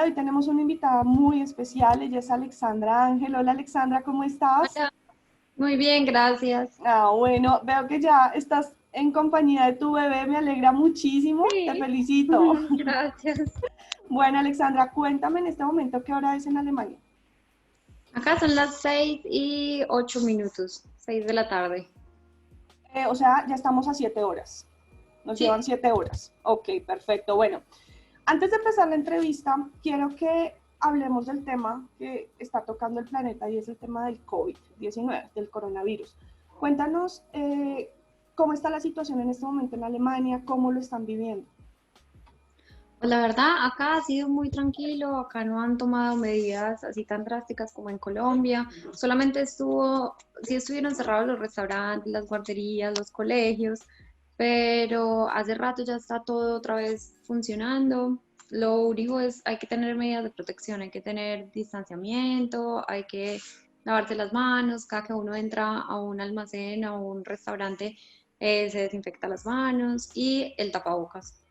de hoy tenemos una invitada muy especial, ella es Alexandra Ángel. Hola Alexandra, ¿cómo estás? Hola, muy bien, gracias. Bueno, veo que ya estás en compañía de tu bebé, me alegra muchísimo, te Sí, felicito. gracias. Bueno Alexandra, cuéntame en este momento qué hora es en Alemania. Acá son las 6:08, 6 de la tarde. O sea, ya estamos a 7 horas, nos llevan Sí, 7 horas. Ok, perfecto. Bueno, antes de empezar la entrevista, quiero que hablemos del tema que está tocando el planeta y es el tema del COVID-19, del coronavirus. Cuéntanos cómo está la situación en este momento en Alemania, cómo lo están viviendo. pues la verdad, acá ha sido muy tranquilo, acá no han tomado medidas así tan drásticas como en Colombia. Solamente sí estuvieron cerrados los restaurantes, las guarderías, los colegios, pero hace rato ya está todo otra vez funcionando. Lo único es, hay que tener medidas de protección, hay que tener distanciamiento, hay que lavarse las manos, cada que uno entra a un almacén, a un restaurante, se desinfecta las manos y el tapabocas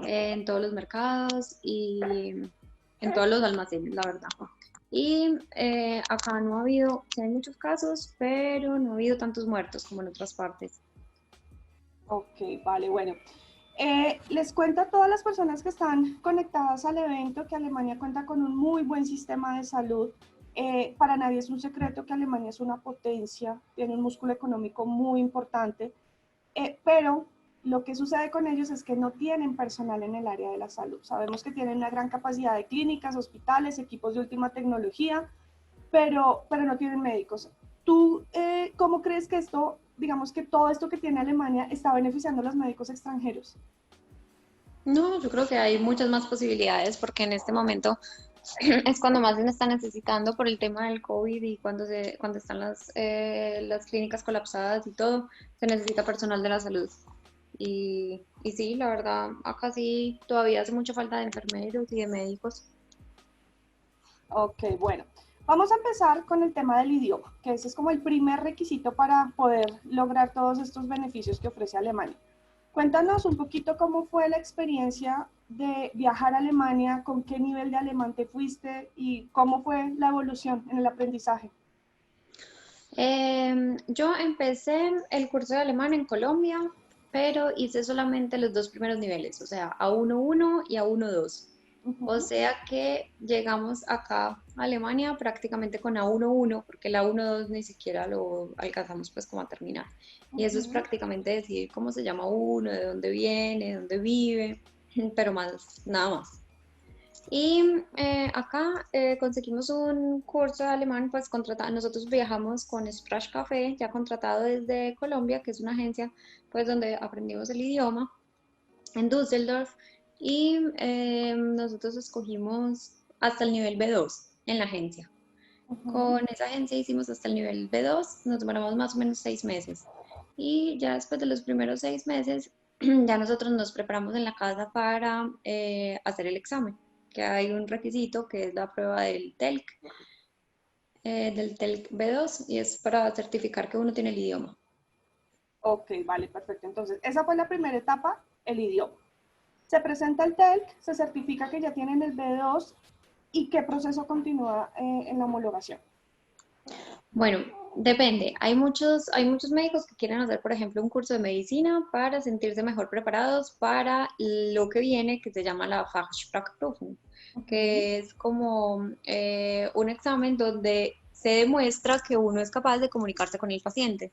en todos los mercados y en todos los almacenes, la verdad. Y acá no ha habido, sí hay muchos casos, pero no ha habido tantos muertos como en otras partes. Ok, vale, bueno. Les cuento a todas las personas que están conectadas al evento que Alemania cuenta con un muy buen sistema de salud. Para nadie es un secreto que Alemania es una potencia, tiene un músculo económico muy importante, pero lo que sucede con ellos es que no tienen personal en el área de la salud. Sabemos que tienen una gran capacidad de clínicas, hospitales, equipos de última tecnología, pero no tienen médicos. ¿Tú cómo crees que esto, digamos que todo esto que tiene Alemania está beneficiando a los médicos extranjeros? No, yo creo que hay muchas más posibilidades porque en este momento es cuando más se está necesitando por el tema del COVID y cuando están las clínicas colapsadas y todo, se necesita personal de la salud. Y sí, la verdad, acá sí todavía hace mucha falta de enfermeros y de médicos. Ok, bueno. Vamos a empezar con el tema del idioma, que ese es como el primer requisito para poder lograr todos estos beneficios que ofrece Alemania. Cuéntanos un poquito cómo fue la experiencia de viajar a Alemania, con qué nivel de alemán te fuiste y cómo fue la evolución en el aprendizaje. Yo empecé el curso de alemán en Colombia, pero hice solamente los dos primeros niveles, o sea, A1-1 y A1-2. O Ujú. sea que llegamos acá a Alemania prácticamente con A1-1, porque el A1-2 ni siquiera lo alcanzamos pues como a terminar. Y eso es Ujú. prácticamente decir cómo se llama uno, de dónde viene, de dónde vive, pero más, nada más. Y acá conseguimos un curso de alemán, pues nosotros viajamos con Sprachcafé, ya contratado desde Colombia, que es una agencia pues donde aprendimos el idioma en Düsseldorf y nosotros escogimos hasta el nivel B2 en la agencia. Ujú. Con esa agencia hicimos hasta el nivel B2, nos demoramos más o menos 6 meses. Y ya después de los primeros 6 meses, ya nosotros nos preparamos en la casa para hacer el examen, que hay un requisito que es la prueba del TELC B2, y es para certificar que uno tiene el idioma. Ok, vale, perfecto. Entonces, esa fue la primera etapa, el idioma. Se presenta el TELC, se certifica que ya tienen el B2 y qué proceso continúa en la homologación. Bueno, depende. Hay muchos médicos que quieren hacer, por ejemplo, un curso de medicina para sentirse mejor preparados para lo que viene, que se llama la Fachsprachprüfung, Ujú. que es como un examen donde se demuestra que uno es capaz de comunicarse con el paciente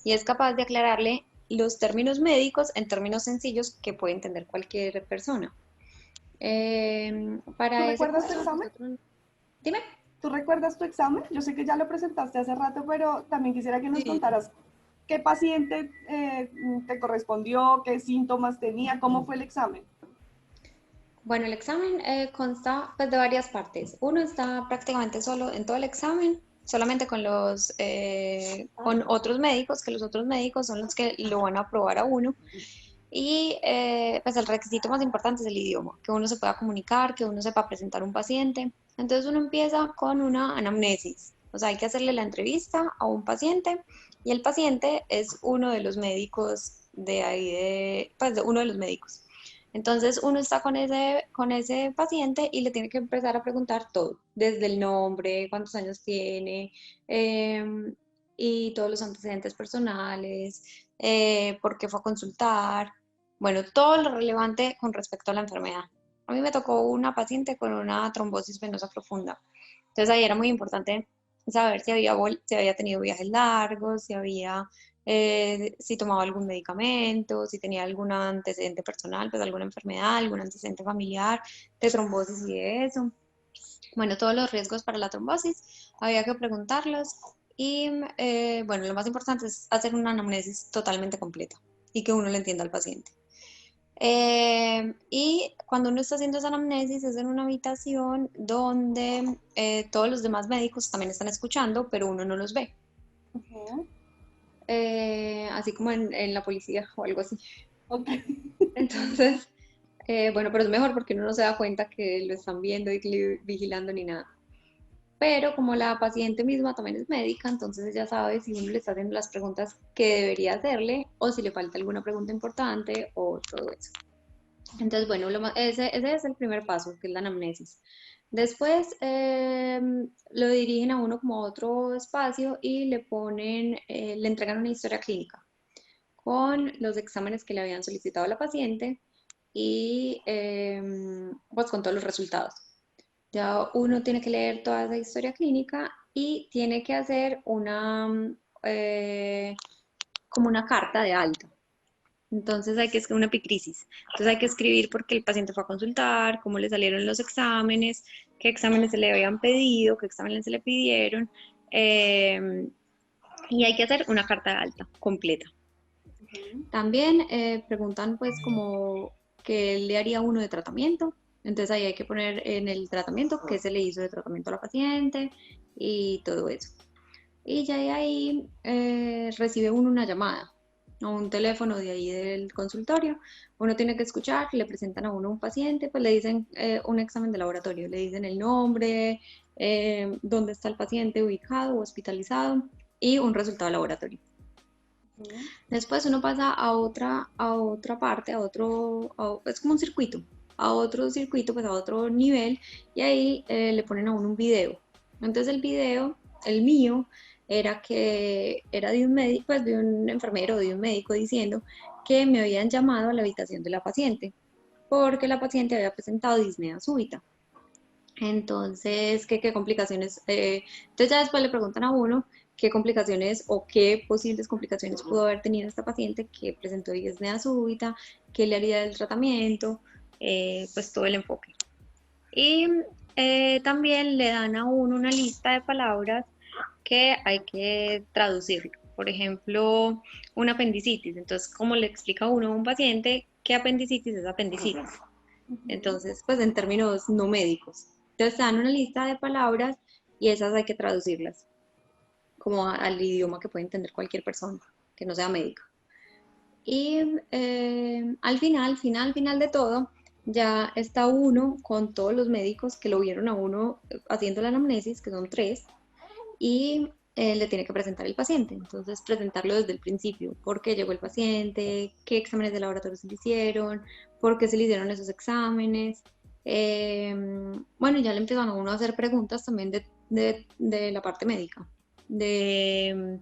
y es capaz de aclararle los términos médicos en términos sencillos que puede entender cualquier persona. ¿Tú Para ese recuerdas tu curso, examen? nosotros... Dime. ¿Tú recuerdas tu examen? Yo sé que ya lo presentaste hace rato, pero también quisiera que nos Sí. contaras qué paciente te correspondió, qué síntomas tenía, cómo fue el examen. Bueno, el examen consta pues, de varias partes. Uno está prácticamente solo en todo el examen, solamente con otros médicos, que los otros médicos son los que lo van a aprobar a uno. Y pues el requisito más importante es el idioma, que uno se pueda comunicar, que uno sepa presentar un paciente. Entonces uno empieza con una anamnesis, o sea, hay que hacerle la entrevista a un paciente y el paciente es uno de los médicos de ahí, pues de uno de los médicos. Entonces uno está con ese paciente y le tiene que empezar a preguntar todo, desde el nombre, cuántos años tiene, em, y todos los antecedentes personales, por qué fue a consultar, bueno, todo lo relevante con respecto a la enfermedad. A mí me tocó una paciente con una trombosis venosa profunda. Entonces ahí era muy importante saber si había tenido viajes largos, si tomaba algún medicamento, si tenía algún antecedente personal, pues alguna enfermedad, algún antecedente familiar de trombosis y de eso. Bueno, todos los riesgos para la trombosis había que preguntarlos y bueno, lo más importante es hacer una anamnesis totalmente completa y que uno le entienda al paciente. Y cuando uno está haciendo esa anamnesis es en una habitación donde todos los demás médicos también están escuchando, pero uno no los ve. Ujú. Así como en la policía o algo así. Ok. Entonces, bueno, pero es mejor porque uno no se da cuenta que lo están viendo y vigilando ni nada. Pero como la paciente misma también es médica, entonces ella sabe si uno le está haciendo las preguntas que debería hacerle o si le falta alguna pregunta importante o todo eso. Entonces, bueno, ese es el primer paso, que es la anamnesis. Después lo dirigen a uno como a otro espacio y le entregan una historia clínica con los exámenes que le habían solicitado a la paciente y pues con todos los resultados. Ya uno tiene que leer toda esa historia clínica y tiene que hacer eh, como una carta de alta. Entonces hay que escribir una epicrisis. Entonces hay que escribir por qué el paciente fue a consultar, cómo le salieron los exámenes, qué exámenes se le habían pedido, qué exámenes se le pidieron. eh, y hay que hacer una carta de alta completa. Ujú. También preguntan pues como qué le haría uno de tratamiento. Entonces ahí hay que poner en el tratamiento qué se le hizo de tratamiento a la paciente y todo eso. Y ya de ahí recibe uno una llamada o un teléfono de ahí del consultorio. Uno tiene que escuchar, le presentan a uno un paciente, pues le dicen un examen de laboratorio, le dicen el nombre, dónde está el paciente ubicado o hospitalizado y un resultado de laboratorio. Ujú. Después uno pasa a otra parte, es como un circuito, a otro circuito, pues a otro nivel, y ahí le ponen a uno un video. Entonces el video, el mío, era de un médico, pues de un enfermero, de un médico diciendo que me habían llamado a la habitación de la paciente, porque la paciente había presentado disnea súbita. Entonces, ¿qué complicaciones? Entonces ya después le preguntan a uno qué complicaciones o qué posibles complicaciones pudo haber tenido esta paciente que presentó disnea súbita, qué le haría del tratamiento, pues todo el enfoque. Y también le dan a uno una lista de palabras que hay que traducir. Por ejemplo, una apendicitis. Entonces, ¿cómo le explica uno a un paciente qué apendicitis es apendicitis? Ujú. Entonces, pues en términos no médicos. Entonces, te dan una lista de palabras y esas hay que traducirlas como al idioma que puede entender cualquier persona que no sea médica. Y final de todo, ya está uno con todos los médicos que lo vieron a uno haciendo la anamnesis, que son tres, y le tiene que presentar el paciente. Entonces, presentarlo desde el principio, por qué llegó el paciente, qué exámenes de laboratorio se le hicieron, por qué se le hicieron esos exámenes. Bueno, ya le empiezan a uno a hacer preguntas también de la parte médica, de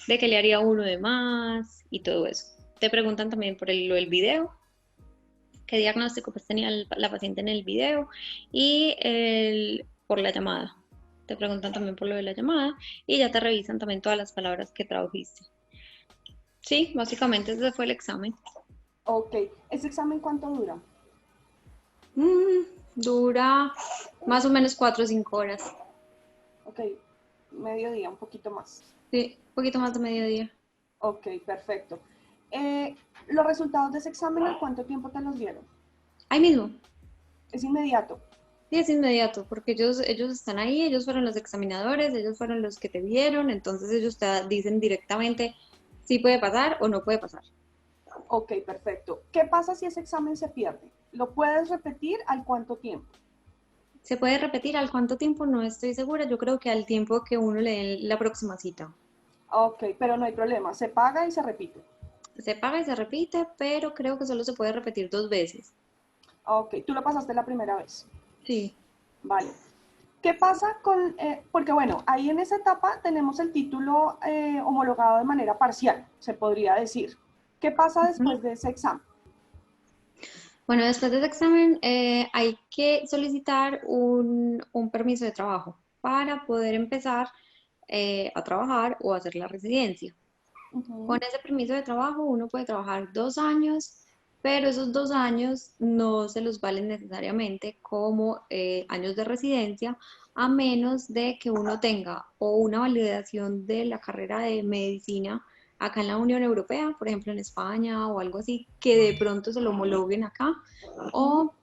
qué le haría uno de más y todo eso. Te preguntan también por lo del video, qué diagnóstico pues tenía la paciente en el video y por la llamada. Te preguntan también por lo de la llamada y ya te revisan también todas las palabras que tradujiste. Sí, básicamente ese fue el examen. Ok. ¿Ese examen cuánto dura? Dura más o menos 4 o 5 horas. Ok. Mediodía, un poquito más. Sí, un poquito más de mediodía. Ok, perfecto. Eh, ¿Los resultados de ese examen en cuánto tiempo te los dieron? Ahí mismo. Es inmediato. Sí, es inmediato, porque ellos están ahí, ellos fueron los examinadores, ellos fueron los que te vieron, entonces ellos te dicen directamente si puede pasar o no puede pasar. Ok, perfecto. ¿Qué pasa si ese examen se pierde? ¿Lo puedes repetir al cuánto tiempo? ¿Se puede repetir al cuánto tiempo? No estoy segura, yo creo que al tiempo que uno le dé la próxima cita. Ok, pero no hay problema. Se paga y se repite. Se paga y se repite, pero creo que solo se puede repetir 2 veces. Ok, tú lo pasaste la primera vez. Sí. Vale. ¿Qué pasa con, porque bueno, ahí en esa etapa tenemos el título homologado de manera parcial, se podría decir. ¿Qué pasa después de ese examen? Bueno, después de ese examen hay que solicitar un permiso de trabajo para poder empezar a trabajar o hacer la residencia. Con Ujú, ese permiso de trabajo uno puede trabajar 2 años, pero esos 2 años no se los valen necesariamente como años de residencia, a menos de que uno tenga o una validación de la carrera de medicina acá en la Unión Europea, por ejemplo en España o algo así, que de pronto se lo homologuen acá, ujú, o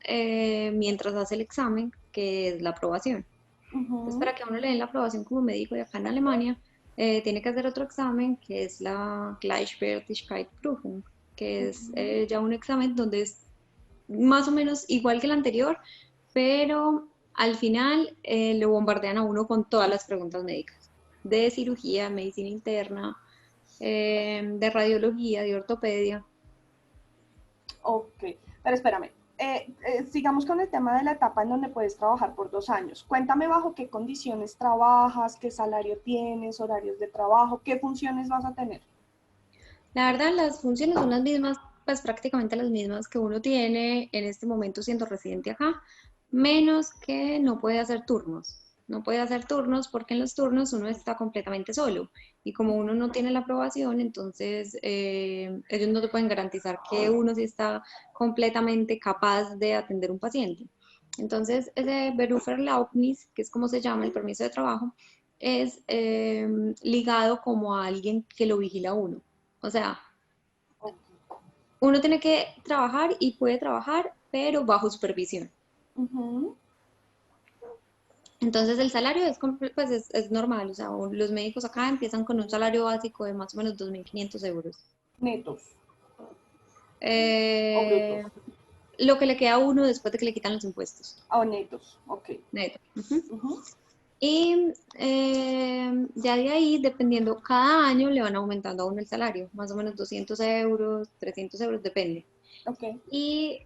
mientras hace el examen, que es la aprobación. Entonces, ujú, para que a uno le den la aprobación como médico de acá en Alemania, tiene que hacer otro examen que es la Gleichwertigkeitsprüfung, que es ujú. ya un examen donde es más o menos igual que el anterior, pero al final lo bombardean a uno con todas las preguntas médicas, de cirugía, medicina interna, de radiología, de ortopedia. Ok, pero espérame. Sigamos con el tema de la etapa en donde puedes trabajar por 2 años. Cuéntame bajo qué condiciones trabajas, qué salario tienes, horarios de trabajo, qué funciones vas a tener. La verdad, las funciones son las mismas, pues prácticamente las mismas que uno tiene en este momento siendo residente acá, menos que no puede hacer turnos. No puede hacer turnos porque en los turnos uno está completamente solo y como uno no tiene la aprobación, entonces ellos no te pueden garantizar que uno sí está completamente capaz de atender un paciente. Entonces, ese Berufserlaubnis, que es como se llama el permiso de trabajo, es ligado como a alguien que lo vigila a uno. O sea, Ok. uno tiene que trabajar y puede trabajar, pero bajo supervisión. Ujú. Entonces el salario pues es normal, o sea, los médicos acá empiezan con un salario básico de más o menos 2.500 euros. Netos o Eh, brutos. lo que le queda a uno después de que le quitan los impuestos. O netos, ok. Neto. Ujú. Ujú. Y ya de ahí, dependiendo, cada año le van aumentando a uno el salario, más o menos 200 euros, 300 euros, depende. Ok. Y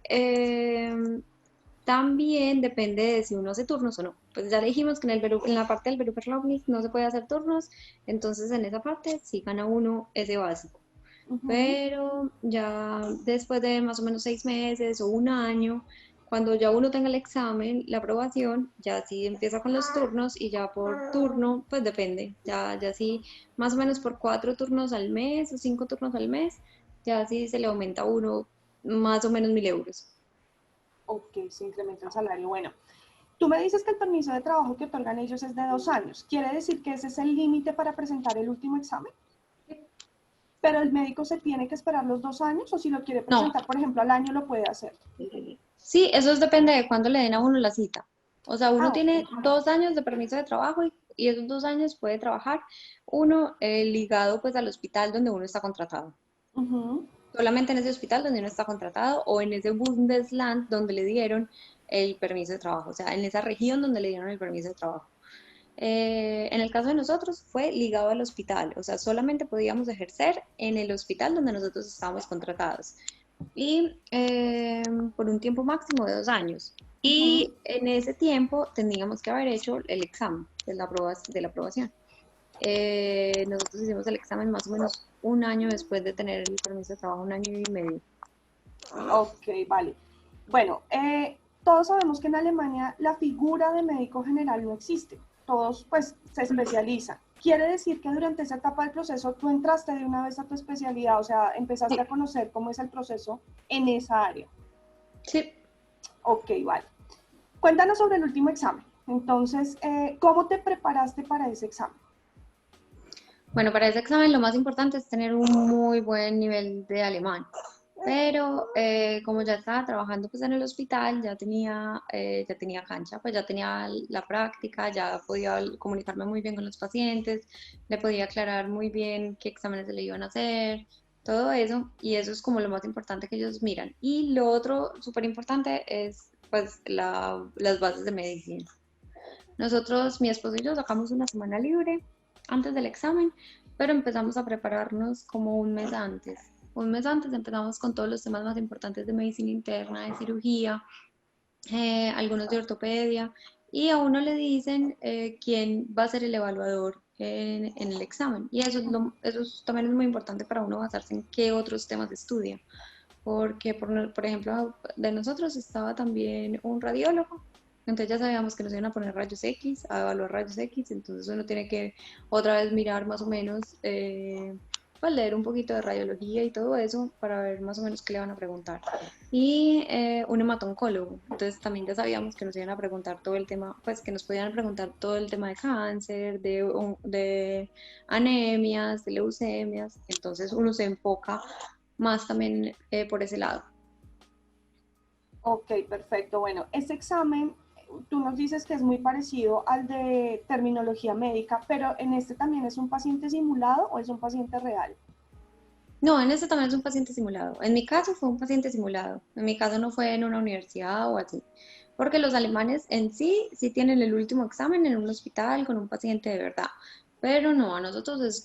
también depende de si uno hace turnos o no. Pues ya le dijimos que en la parte del Berufsverbot no se puede hacer turnos, entonces en esa parte sí gana uno ese básico. Ujú. Pero ya después de más o menos 6 meses o un año, cuando ya uno tenga el examen, la aprobación, ya sí empieza con los turnos y ya por turno, pues depende. Ya sí, más o menos por 4 turnos al mes o 5 turnos al mes, ya sí se le aumenta a uno más o menos 1.000 euros. Ok, se incrementa el salario. Bueno, tú me dices que el permiso de trabajo que otorgan ellos es de 2 años. ¿Quiere decir que ese es el límite para presentar el último examen? Pero el médico se tiene que esperar los 2 años o si lo quiere No, presentar, por ejemplo, al año lo puede hacer. sí, eso depende de cuándo le den a uno la cita. O sea, uno Ah, tiene ok. 2 años de permiso de trabajo y esos 2 años puede trabajar uno ligado pues al hospital donde uno está contratado. Ujú. Solamente en ese hospital donde uno está contratado o en ese Bundesland donde le dieron el permiso de trabajo, o sea, en esa región donde le dieron el permiso de trabajo. En el caso de nosotros fue ligado al hospital, o sea, solamente podíamos ejercer en el hospital donde nosotros estábamos contratados y por un tiempo máximo de 2 años. Ujú. Y en ese tiempo tendríamos que haber hecho el examen de la aprobación. Nosotros hicimos el examen más o menos un año después de tener el permiso de trabajo, 1 año y medio. Ok, vale. Bueno, todos sabemos que en Alemania la figura de médico general no existe. Todos pues se especializan. Quiere decir que durante esa etapa del proceso tú entraste de una vez a tu especialidad, o sea, empezaste Sí, a conocer cómo es el proceso en esa área. sí. Ok, vale. Cuéntanos sobre el último examen. Entonces, ¿cómo te preparaste para ese examen? Bueno, para ese examen lo más importante es tener un muy buen nivel de alemán. Pero como ya estaba trabajando pues en el hospital, ya tenía cancha, pues ya tenía la práctica, ya podía comunicarme muy bien con los pacientes, le podía aclarar muy bien qué exámenes se le iban a hacer, todo eso, y eso es como lo más importante que ellos miran. Y lo otro súper importante es pues las bases de medicina. Nosotros, mi esposo y yo, sacamos una semana libre antes del examen, pero empezamos a prepararnos como un mes antes. Un mes antes empezamos con todos los temas más importantes de medicina interna, de cirugía. algunos de ortopedia, y a uno le dicen quién va a ser el evaluador en el examen. Y eso, también es muy importante para uno basarse en qué otros temas estudia. Porque, por ejemplo, de nosotros estaba también un radiólogo, entonces ya sabíamos que nos iban a poner rayos X, a evaluar rayos X, entonces uno tiene que otra vez mirar más o menos, pues leer un poquito de radiología y todo eso para ver más o menos qué le van a preguntar. Y un hematoncólogo, entonces también ya sabíamos que nos iban a preguntar todo el tema, pues que nos podían preguntar todo el tema de cáncer, de anemias, de leucemias, entonces uno se enfoca más también por ese lado. Ok, perfecto. Bueno, ese examen, tú nos dices que es muy parecido al de terminología médica, pero en este también es un paciente simulado o es un paciente real. No, en este también es un paciente simulado. En mi caso fue un paciente simulado. En mi caso no fue en una universidad o así. Porque los alemanes en sí sí tienen el último examen en un hospital con un paciente de verdad. Pero no, a nosotros es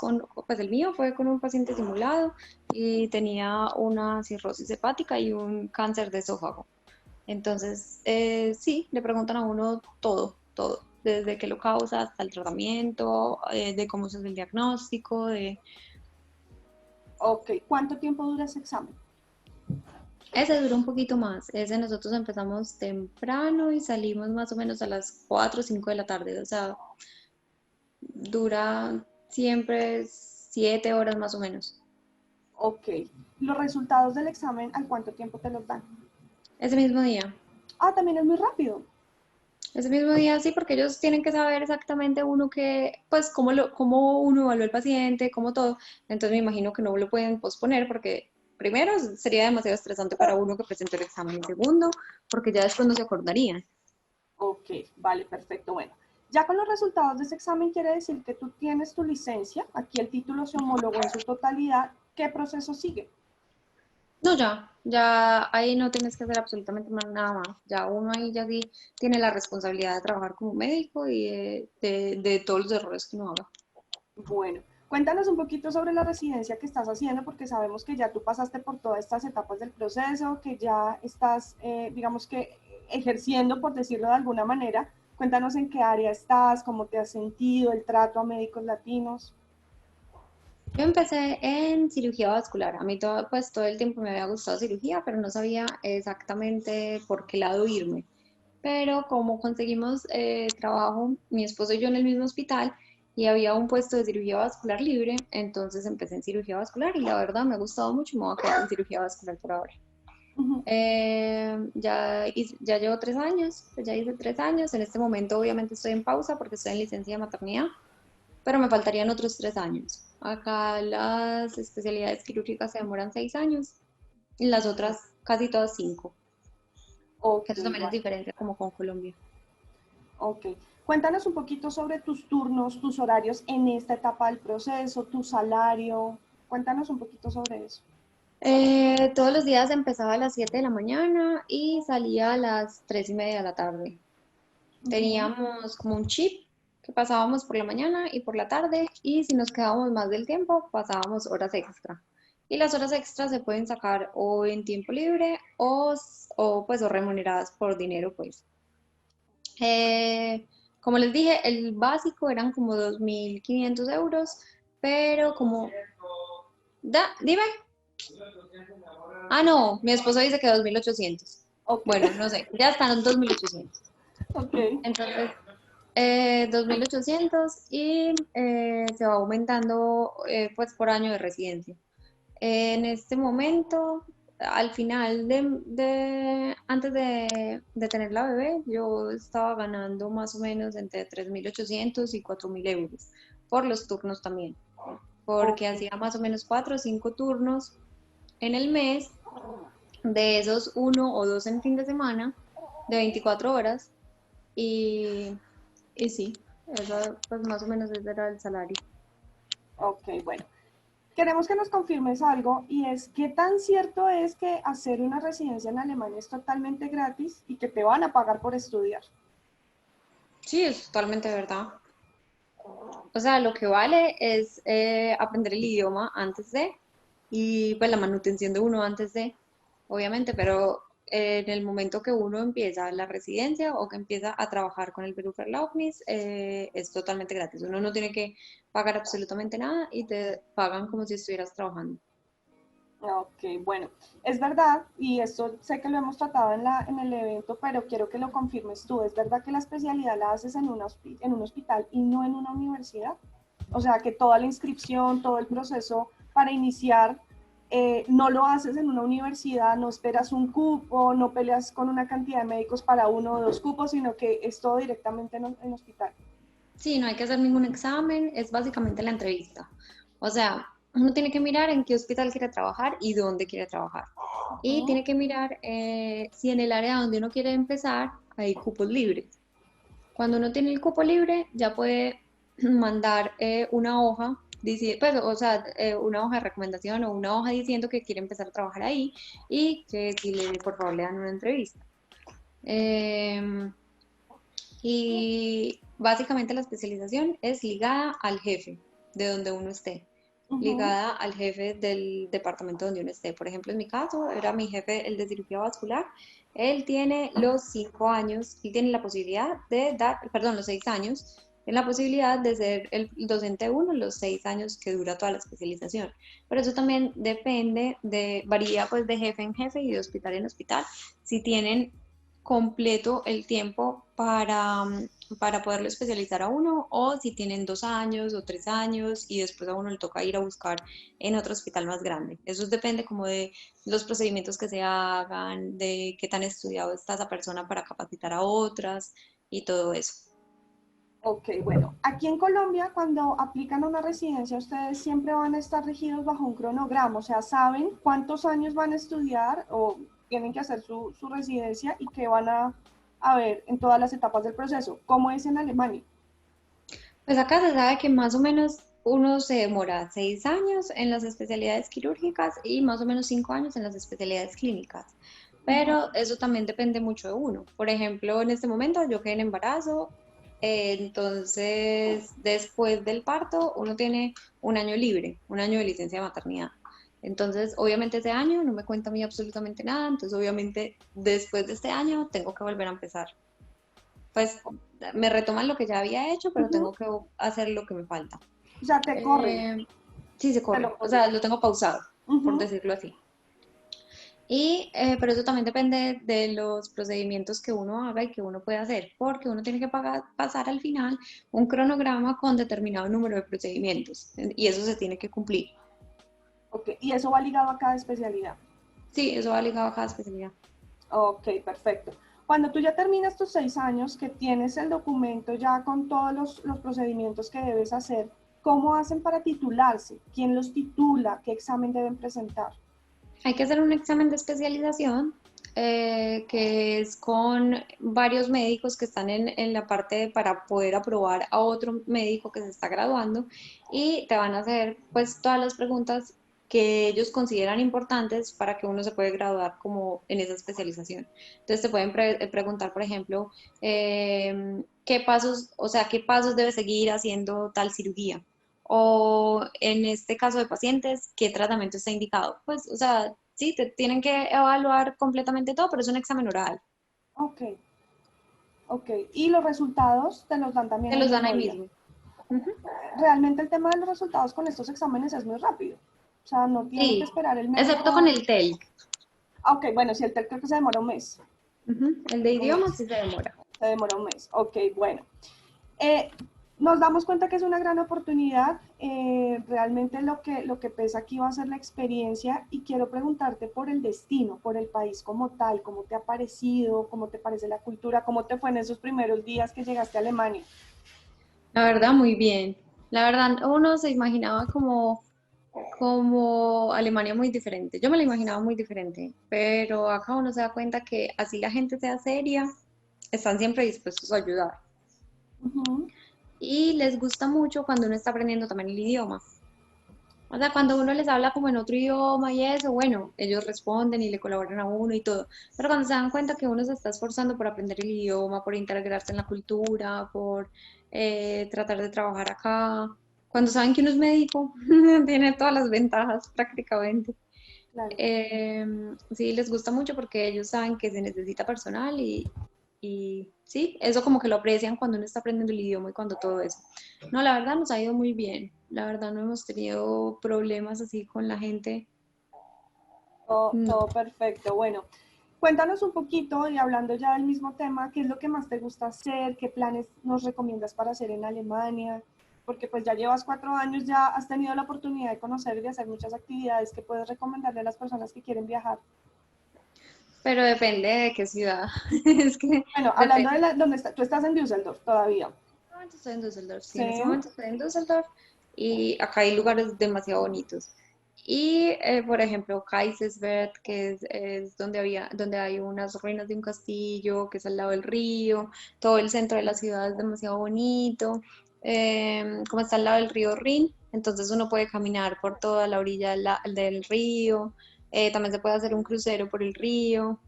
pues el mío fue con un paciente simulado y tenía una cirrosis hepática y un cáncer de esófago. Entonces, sí, le preguntan a uno todo, todo, desde qué lo causa hasta el tratamiento, de cómo se hace el diagnóstico, de... Ok, ¿cuánto tiempo dura ese examen? Ese duró un poquito más, ese nosotros empezamos temprano y salimos más o menos a las 4 o 5 de la tarde, o sea, dura siempre 7 horas más o menos. Ok, los resultados del examen, ¿al cuánto tiempo te los dan? Ese mismo día. Ah, también es muy rápido. Ese mismo día sí, porque ellos tienen que saber exactamente uno que, pues, cómo uno evaluó al paciente, cómo todo. Entonces me imagino que no lo pueden posponer porque, primero, sería demasiado estresante para uno que presente el examen. Y segundo, porque ya después no se acordarían. Ok, vale, perfecto. Bueno, ya con los resultados de ese examen quiere decir que tú tienes tu licencia, aquí el título se homologó en su totalidad. ¿Qué proceso sigue? No, ya ahí no tienes que hacer absolutamente nada más. Ya uno ahí ya sí tiene la responsabilidad de trabajar como médico y de todos los errores que uno haga. Bueno, cuéntanos un poquito sobre la residencia que estás haciendo, porque sabemos que ya tú pasaste por todas estas etapas del proceso, que ya estás, digamos que, ejerciendo, por decirlo de alguna manera. Cuéntanos en qué área estás, cómo te has sentido, el trato a médicos latinos. Yo empecé en cirugía vascular. A mí pues todo el tiempo me había gustado cirugía, pero no sabía exactamente por qué lado irme. Pero como conseguimos trabajo, mi esposo y yo en el mismo hospital, y había un puesto de cirugía vascular libre, entonces empecé en cirugía vascular y la verdad me ha gustado mucho y me voy a quedar en cirugía vascular por ahora. Ujú. Ya llevo 3 años, pues ya hice 3 años. En este momento obviamente estoy en pausa porque estoy en licencia de maternidad, pero me faltarían otros 3 años. Acá las especialidades quirúrgicas se demoran 6 años y las otras casi todas 5. Ok, Eso también es vale. diferente como con Colombia. Ok. Cuéntanos un poquito sobre tus turnos, tus horarios en esta etapa del proceso, tu salario. Cuéntanos un poquito sobre eso. Todos los días empezaba a las 7 de la mañana y salía a las 3:30 de la tarde. Ujú. Teníamos como un chip que pasábamos por la mañana y por la tarde, y si nos quedábamos más del tiempo pasábamos horas extra. Y las horas extras se pueden sacar o en tiempo libre o remuneradas por dinero pues. Como les dije, el básico eran como 2.500 euros, pero como... Dime. Ah, no, mi esposo dice que 2.800. Ok, Bueno, no sé, ya están 2.800. ok, Entonces, 2.800 y se va aumentando pues por año de residencia. En este momento, al final antes de tener la bebé, yo estaba ganando más o menos entre 3.800 y 4.000 euros por los turnos también, porque ok. hacía más o menos 4 o 5 turnos en el mes, de esos uno o dos en fin de semana, de 24 horas, y, y sí, pues más o menos ese era el salario. Ok, bueno. Queremos que nos confirmes algo y es qué tan cierto es que hacer una residencia en Alemania es totalmente gratis y que te van a pagar por estudiar. Sí, es totalmente verdad. O sea, lo que vale es aprender el idioma antes de, y pues la manutención de uno antes de, obviamente, pero en el momento que uno empieza la residencia o que empieza a trabajar con el Berufserlaubnis, es totalmente gratis. Uno no tiene que pagar absolutamente nada y te pagan como si estuvieras trabajando. Ok, bueno, es verdad, y esto sé que lo hemos tratado en el evento, pero quiero que lo confirmes tú. ¿Es verdad que la especialidad la haces en un hospital y no en una universidad? O sea, que toda la inscripción, todo el proceso para iniciar, no lo haces en una universidad, no esperas un cupo, no peleas con una cantidad de médicos para uno o dos cupos, sino que es todo directamente en hospital. Sí, no hay que hacer ningún examen, es básicamente la entrevista. O sea, uno tiene que mirar en qué hospital quiere trabajar y dónde quiere trabajar. Y Ujú. tiene que mirar si en el área donde uno quiere empezar hay cupos libres. Cuando uno tiene el cupo libre, ya puede mandar una hoja, pues, o sea, una hoja de recomendación o una hoja diciendo que quiere empezar a trabajar ahí y que si le, por favor, le dan una entrevista. Em, y básicamente la especialización es ligada al jefe de donde uno esté, Ujú. ligada al jefe del departamento donde uno esté. Por ejemplo, en mi caso, era mi jefe, el de cirugía vascular. Él tiene los 5 años, él tiene la posibilidad de dar, perdón, los 6 años, tiene la posibilidad de ser el docente uno los 6 años que dura toda la especialización. Pero eso también depende varía pues de jefe en jefe y de hospital en hospital. Si tienen completo el tiempo para poderlo especializar a uno o si tienen 2 años o 3 años y después a uno le toca ir a buscar en otro hospital más grande. Eso depende como de los procedimientos que se hagan, de qué tan estudiado está esa persona para capacitar a otras y todo eso. Ok, bueno, aquí en Colombia cuando aplican a una residencia ustedes siempre van a estar regidos bajo un cronograma, o sea, saben cuántos años van a estudiar o tienen que hacer su residencia y qué van a ver en todas las etapas del proceso. ¿Cómo es en Alemania? Pues acá se sabe que más o menos uno se demora 6 años en las especialidades quirúrgicas y más o menos 5 años en las especialidades clínicas. Ujú. Pero eso también depende mucho de uno. Por ejemplo, en este momento yo quedé en embarazo, entonces después del parto uno tiene un año libre, un año de licencia de maternidad. Entonces, obviamente ese año no me cuenta a mí absolutamente nada, entonces obviamente después de este año tengo que volver a empezar. Pues me retoman lo que ya había hecho, pero Ujú. tengo que hacer lo que me falta. O sea, te corren, Eh, sí, se te lo corre, o corren. sea, lo tengo pausado, por Ujú. decirlo así. Pero eso también depende de los procedimientos que uno haga y que uno pueda hacer, porque uno tiene que pasar al final un cronograma con determinado número de procedimientos y eso se tiene que cumplir. Ok, y eso va ligado a cada especialidad. Sí, eso va ligado a cada especialidad. Ok, perfecto. Cuando tú ya terminas tus 6 años, que tienes el documento ya con todos los procedimientos que debes hacer, ¿cómo hacen para titularse? ¿Quién los titula? ¿Qué examen deben presentar? Hay que hacer un examen de especialización que es con varios médicos que están en la parte para poder aprobar a otro médico que se está graduando y te van a hacer pues todas las preguntas que ellos consideran importantes para que uno se pueda graduar como en esa especialización. Entonces te pueden preguntar, por ejemplo, qué pasos, o sea, qué pasos debe seguir haciendo tal cirugía o en este caso de pacientes, ¿qué tratamiento está indicado? Pues, o sea, sí, te tienen que evaluar completamente todo, pero es un examen oral. Ok, ok. ¿Y los resultados te los dan también Te en los el dan ahí medio? mismo. Ujú. Realmente el tema de los resultados con estos exámenes es muy rápido. O sea, no tienen que Sí, esperar el excepto con médico. el TELC. Ok, bueno, si el TEC creo que se demora un mes. Ujú. El de Un idiomas mes. sí se demora. Se demora un mes. Ok, bueno. Eh, nos damos cuenta que es una gran oportunidad. Realmente lo que pesa aquí va a ser la experiencia y quiero preguntarte por el destino, por el país como tal, cómo te ha parecido, cómo te parece la cultura, cómo te fue en esos primeros días que llegaste a Alemania. La verdad, muy bien. La verdad, uno se imaginaba como Alemania muy diferente. Yo me la imaginaba muy diferente, pero acá uno se da cuenta que así la gente sea seria, están siempre dispuestos a ayudar. Ujú. Y les gusta mucho cuando uno está aprendiendo también el idioma. O sea, cuando uno les habla como en otro idioma y eso, bueno, ellos responden y le colaboran a uno y todo. Pero cuando se dan cuenta que uno se está esforzando por aprender el idioma, por integrarse en la cultura, por tratar de trabajar acá, cuando saben que uno es médico, tiene todas las ventajas prácticamente. Claro. Sí, les gusta mucho porque ellos saben que se necesita personal y sí, eso como que lo aprecian cuando uno está aprendiendo el idioma y cuando todo eso. No, la verdad nos ha ido muy bien. La verdad no hemos tenido problemas así con la gente. No. Todo perfecto. Bueno, cuéntanos un poquito y hablando ya del mismo tema, ¿qué es lo que más te gusta hacer? ¿Qué planes nos recomiendas para hacer en Alemania? Porque pues ya llevas 4 años, ya has tenido la oportunidad de conocer y de hacer muchas actividades que puedes recomendarle a las personas que quieren viajar. Pero depende de qué ciudad. Es que Bueno, hablando de depende. donde tú estás en Düsseldorf todavía. En este momento estoy en Düsseldorf, sí, Sí. en este momento estoy en Düsseldorf y acá hay lugares demasiado bonitos. Y, por ejemplo, Kaiserswerth, que es donde hay unas ruinas de un castillo, que es al lado del río, todo el centro de la ciudad es demasiado bonito, como está al lado del río Rin, entonces uno puede caminar por toda la orilla del río, también se puede hacer un crucero por el río.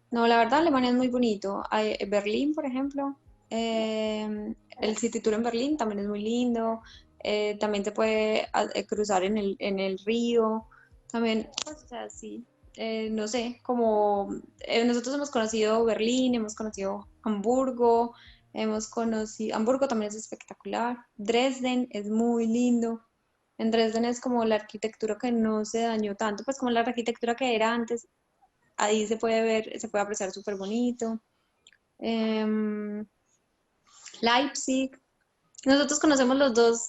No, la verdad, Alemania es muy bonito. Berlín, por ejemplo, el City Tour en Berlín también es muy lindo. También se puede cruzar en el río. También, pues, o sea, sí. No sé, como nosotros hemos conocido Berlín, hemos conocido Hamburgo, Hamburgo también es espectacular. Dresden es muy lindo. En Dresden es como la arquitectura que no se dañó tanto, pues como la arquitectura que era antes, ahí se puede ver, se puede apreciar súper bonito. Em, Leipzig. Nosotros conocemos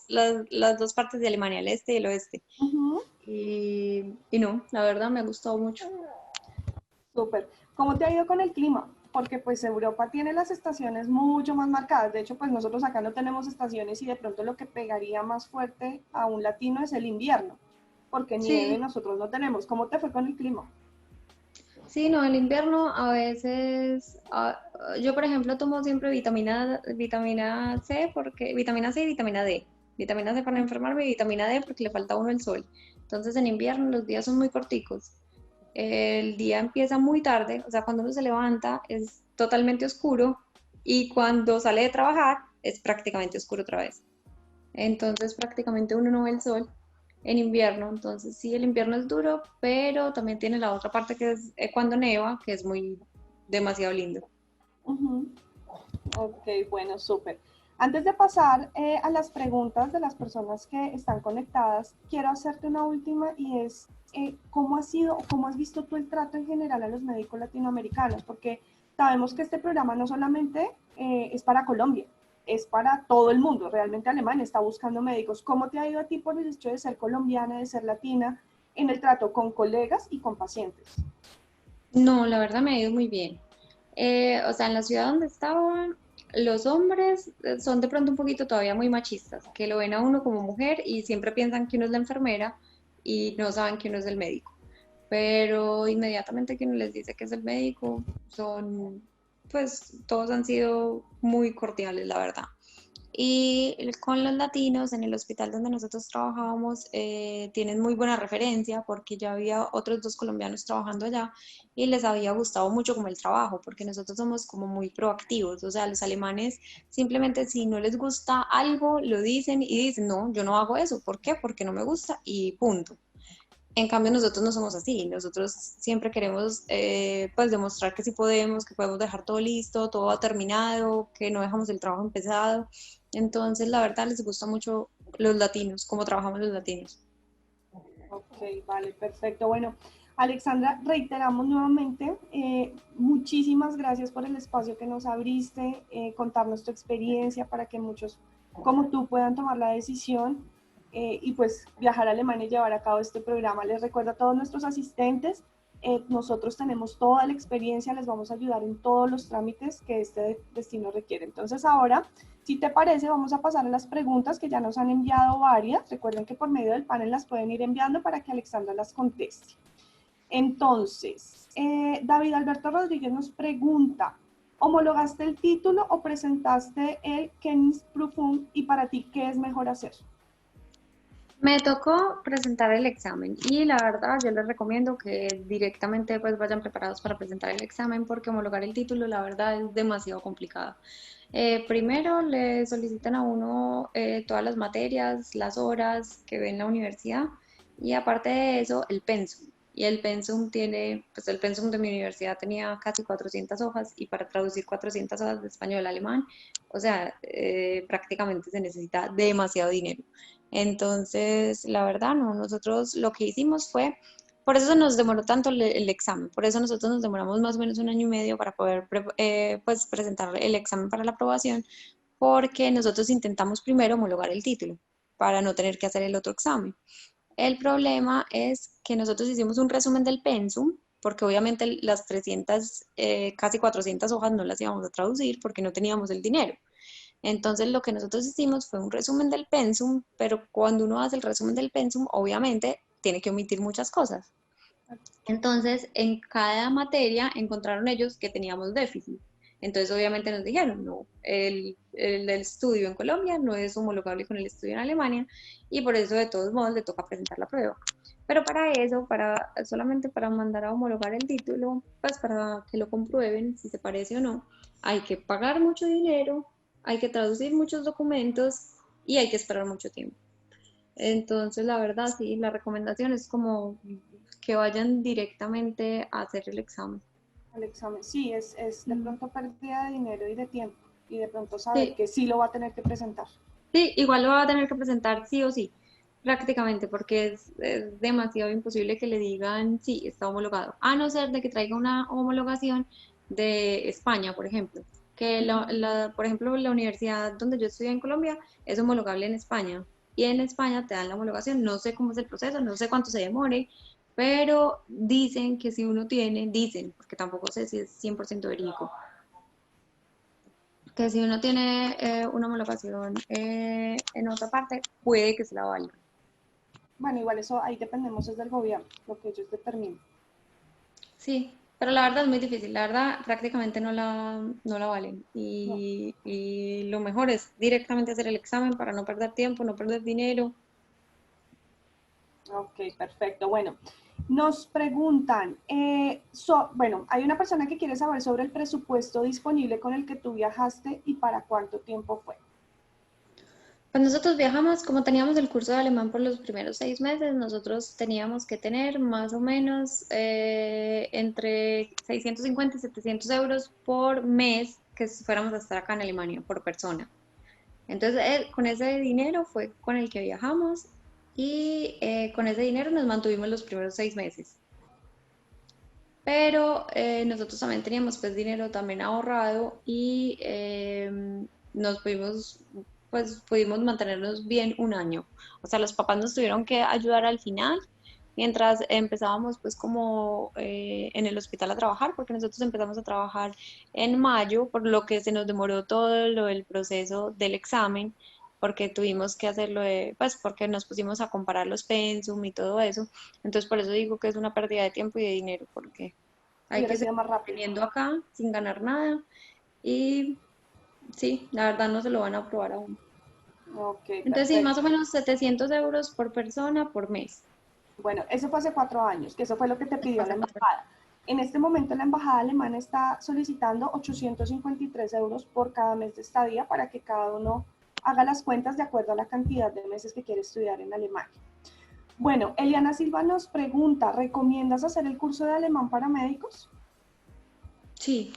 las dos partes de Alemania, el este y el oeste. Ujú. Y no, la verdad me ha gustado mucho. Súper. ¿Cómo te ha ido con el clima? Porque pues Europa tiene las estaciones mucho más marcadas. De hecho, pues nosotros acá no tenemos estaciones y de pronto lo que pegaría más fuerte a un latino es el invierno, porque nieve Sí, nosotros no tenemos. ¿Cómo te fue con el clima? sí, no, el invierno a veces, yo por ejemplo tomo siempre vitamina C, vitamina C y vitamina D. Vitamina C para no enfermarme y vitamina D porque le falta a uno el sol. Entonces en invierno los días son muy corticos. El día empieza muy tarde, o sea, cuando uno se levanta es totalmente oscuro y cuando sale de trabajar es prácticamente oscuro otra vez. Entonces prácticamente uno no ve el sol en invierno. Entonces sí, el invierno es duro, pero también tiene la otra parte que es cuando neva, que es muy demasiado lindo. Ujú. Ok, bueno, súper. Antes de pasar a las preguntas de las personas que están conectadas, quiero hacerte una última y es, ¿cómo ha sido o cómo has visto tú el trato en general a los médicos latinoamericanos? Porque sabemos que este programa no solamente es para Colombia, es para todo el mundo. Realmente Alemania está buscando médicos. ¿Cómo te ha ido a ti por el hecho de ser colombiana, de ser latina, en el trato con colegas y con pacientes? No, la verdad me ha ido muy bien. O sea, en la ciudad donde estaba, los hombres son de pronto un poquito todavía muy machistas, que lo ven a uno como mujer y siempre piensan que uno es la enfermera y no saben que uno es el médico. Pero inmediatamente que uno les dice que es el médico, pues todos han sido muy cordiales, la verdad. Y con los latinos en el hospital donde nosotros trabajábamos, tienen muy buena referencia porque ya había otros dos colombianos trabajando allá y les había gustado mucho como el trabajo, porque nosotros somos como muy proactivos, o sea, los alemanes simplemente si no les gusta algo, lo dicen y dicen, no, yo no hago eso, ¿por qué? Porque no me gusta y punto. En cambio, nosotros no somos así, nosotros siempre queremos pues demostrar que sí podemos, que podemos dejar todo listo, todo terminado, que no dejamos el trabajo empezado. Entonces, la verdad, les gusta mucho los latinos, cómo trabajamos los latinos. Ok, vale, perfecto. Bueno, Alexandra, reiteramos nuevamente, muchísimas gracias por el espacio que nos abriste, contarnos tu experiencia para que muchos como tú puedan tomar la decisión y pues viajar a Alemania y llevar a cabo este programa. Les recuerdo a todos nuestros asistentes, nosotros tenemos toda la experiencia, les vamos a ayudar en todos los trámites que este destino requiere. Entonces ahora, si te parece, vamos a pasar a las preguntas que ya nos han enviado varias. Recuerden que por medio del panel las pueden ir enviando para que Alexandra las conteste. Entonces, David Alberto Rodríguez nos pregunta, ¿homologaste el título o presentaste el Kennisprüfung y para ti qué es mejor hacer? Me tocó presentar el examen y la verdad yo les recomiendo que directamente pues vayan preparados para presentar el examen porque homologar el título la verdad es demasiado complicado. Primero le solicitan a uno todas las materias, las horas que ve en la universidad Y aparte de eso, el pensum. Y el pensum tiene, pues el pensum de mi universidad tenía casi 400 hojas y para traducir 400 hojas de español a alemán, o sea, prácticamente se necesita demasiado dinero. Entonces, la verdad, no, nosotros lo que hicimos fue, por eso nos demoró tanto el examen, por eso nosotros nos demoramos más o menos un año y medio para poder pues, presentar el examen para la aprobación, porque nosotros intentamos primero homologar el título para no tener que hacer el otro examen. El problema es que nosotros hicimos un resumen del pensum, porque obviamente las 300, casi 400 hojas no las íbamos a traducir porque no teníamos el dinero. Entonces lo que nosotros hicimos fue un resumen del pensum, pero cuando uno hace el resumen del pensum, obviamente tiene que omitir muchas cosas. Entonces, en cada materia encontraron ellos que teníamos déficit. Entonces, obviamente nos dijeron, no, el estudio en Colombia no es homologable con el estudio en Alemania y por eso de todos modos le toca presentar la prueba. Pero para eso, solamente para mandar a homologar el título, pues para que lo comprueben si se parece o no, hay que pagar mucho dinero, hay que traducir muchos documentos y hay que esperar mucho tiempo. Entonces, la verdad, sí, la recomendación es como que vayan directamente a hacer el examen. El examen, sí, es de Mm. pronto pérdida de dinero y de tiempo, y de pronto saber Sí, que sí lo va a tener que presentar. sí, igual lo va a tener que presentar sí o sí, prácticamente, porque es demasiado imposible que le digan sí, está homologado, a no ser de que traiga una homologación de España, por ejemplo, que por ejemplo, la universidad donde yo estudié en Colombia es homologable en España, y en España te dan la homologación, no sé cómo es el proceso, no sé cuánto se demore, pero dicen que si uno tiene, dicen, porque tampoco sé si es 100% verídico, que si uno tiene una homologación en otra parte, puede que se la valga. Bueno, igual eso ahí dependemos es del gobierno, lo que ellos determinen. Sí, pero la verdad es muy difícil, la verdad prácticamente no la valen. No. Y lo mejor es directamente hacer el examen para no perder tiempo, no perder dinero. Ok, perfecto. Bueno, nos preguntan, bueno, hay una persona que quiere saber sobre el presupuesto disponible con el que tú viajaste y para cuánto tiempo fue. Pues nosotros viajamos, como teníamos el curso de alemán por los primeros 6 meses, nosotros teníamos que tener más o menos entre 650 y 700 euros por mes que fuéramos a estar acá en Alemania, por persona. Entonces, con ese dinero fue con el que viajamos y con ese dinero nos mantuvimos los primeros 6 meses. Pero nosotros también teníamos pues dinero también ahorrado y nos pudimos mantenernos bien un año. O sea, los papás nos tuvieron que ayudar al final mientras empezábamos pues como en el hospital a trabajar, porque nosotros empezamos a trabajar en mayo, por lo que se nos demoró todo lo del proceso del examen, porque tuvimos que hacerlo pues porque nos pusimos a comparar los pensum y todo eso. Entonces por eso digo que es una pérdida de tiempo y de dinero, porque hay Hubiera que sido seguir más rápido. teniendo acá sin ganar nada y sí, la verdad no se lo van a aprobar aún. Ok, Entonces sí, más o perfecto. menos 700 euros por persona por mes. Bueno, eso fue hace 4 años, que eso fue lo que te pidió la embajada. En este momento la embajada alemana está solicitando 853 euros por cada mes de estadía para que cada uno haga las cuentas de acuerdo a la cantidad de meses que quiere estudiar en Alemania. Bueno, Eliana Silva nos pregunta, ¿recomiendas hacer el curso de alemán para médicos? Sí,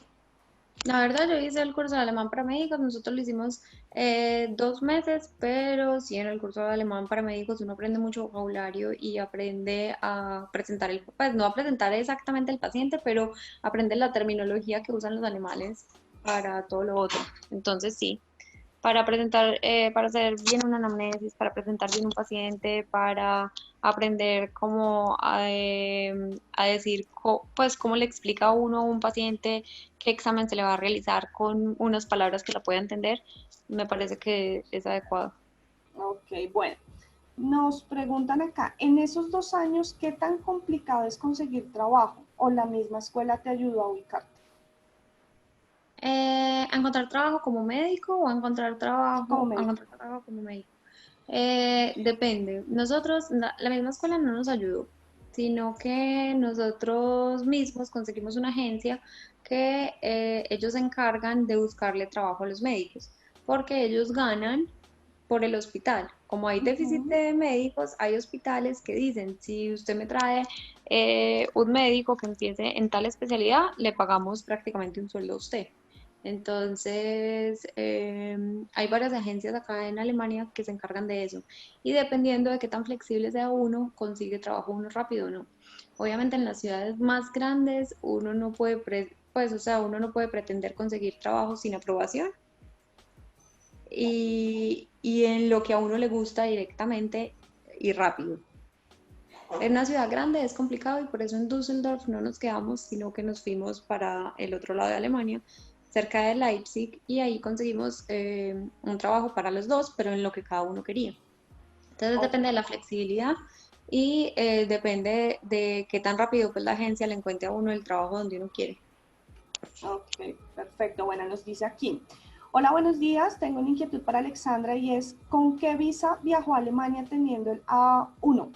la verdad yo hice el curso de alemán para médicos, nosotros lo hicimos 2 meses, pero sí en el curso de alemán para médicos uno aprende mucho vocabulario y aprende a presentar pues no a presentar exactamente el paciente, pero aprende la terminología que usan los animales para todo lo otro. Entonces sí, para presentar, para hacer bien una anamnesis, para presentar bien un paciente, para aprender cómo a decir, pues cómo le explica uno a un paciente qué examen se le va a realizar con unas palabras que la pueda entender, me parece que es adecuado. Ok, bueno. Nos preguntan acá, en esos 2 años, ¿qué tan complicado es conseguir trabajo? ¿O la misma escuela te ayudó a ubicarte? ¿A encontrar trabajo como médico o Como a médico. encontrar trabajo como médico? Depende. Nosotros, la misma escuela no nos ayudó, sino que nosotros mismos conseguimos una agencia que ellos se encargan de buscarle trabajo a los médicos, porque ellos ganan por el hospital. Como hay déficit Ujú. de médicos, hay hospitales que dicen, si usted me trae un médico que empiece en tal especialidad, le pagamos prácticamente un sueldo a usted. Entonces, hay varias agencias acá en Alemania que se encargan de eso. Y dependiendo de qué tan flexible sea uno, consigue trabajo uno rápido o no. Obviamente en las ciudades más grandes uno no puede, pues, o sea, uno no puede pretender conseguir trabajo sin aprobación y en lo que a uno le gusta directamente y rápido. En una ciudad grande es complicado y por eso en Düsseldorf no nos quedamos, sino que nos fuimos para el otro lado de Alemania, cerca de Leipzig, y ahí conseguimos un trabajo para los dos, pero en lo que cada uno quería. Entonces Ok, depende de la flexibilidad y depende de qué tan rápido pues, la agencia le encuentre a uno el trabajo donde uno quiere. ok, perfecto. Bueno, nos dice aquí. Hola, buenos días. Tengo una inquietud para Alexandra y es, ¿con qué visa viajó a Alemania teniendo el A1?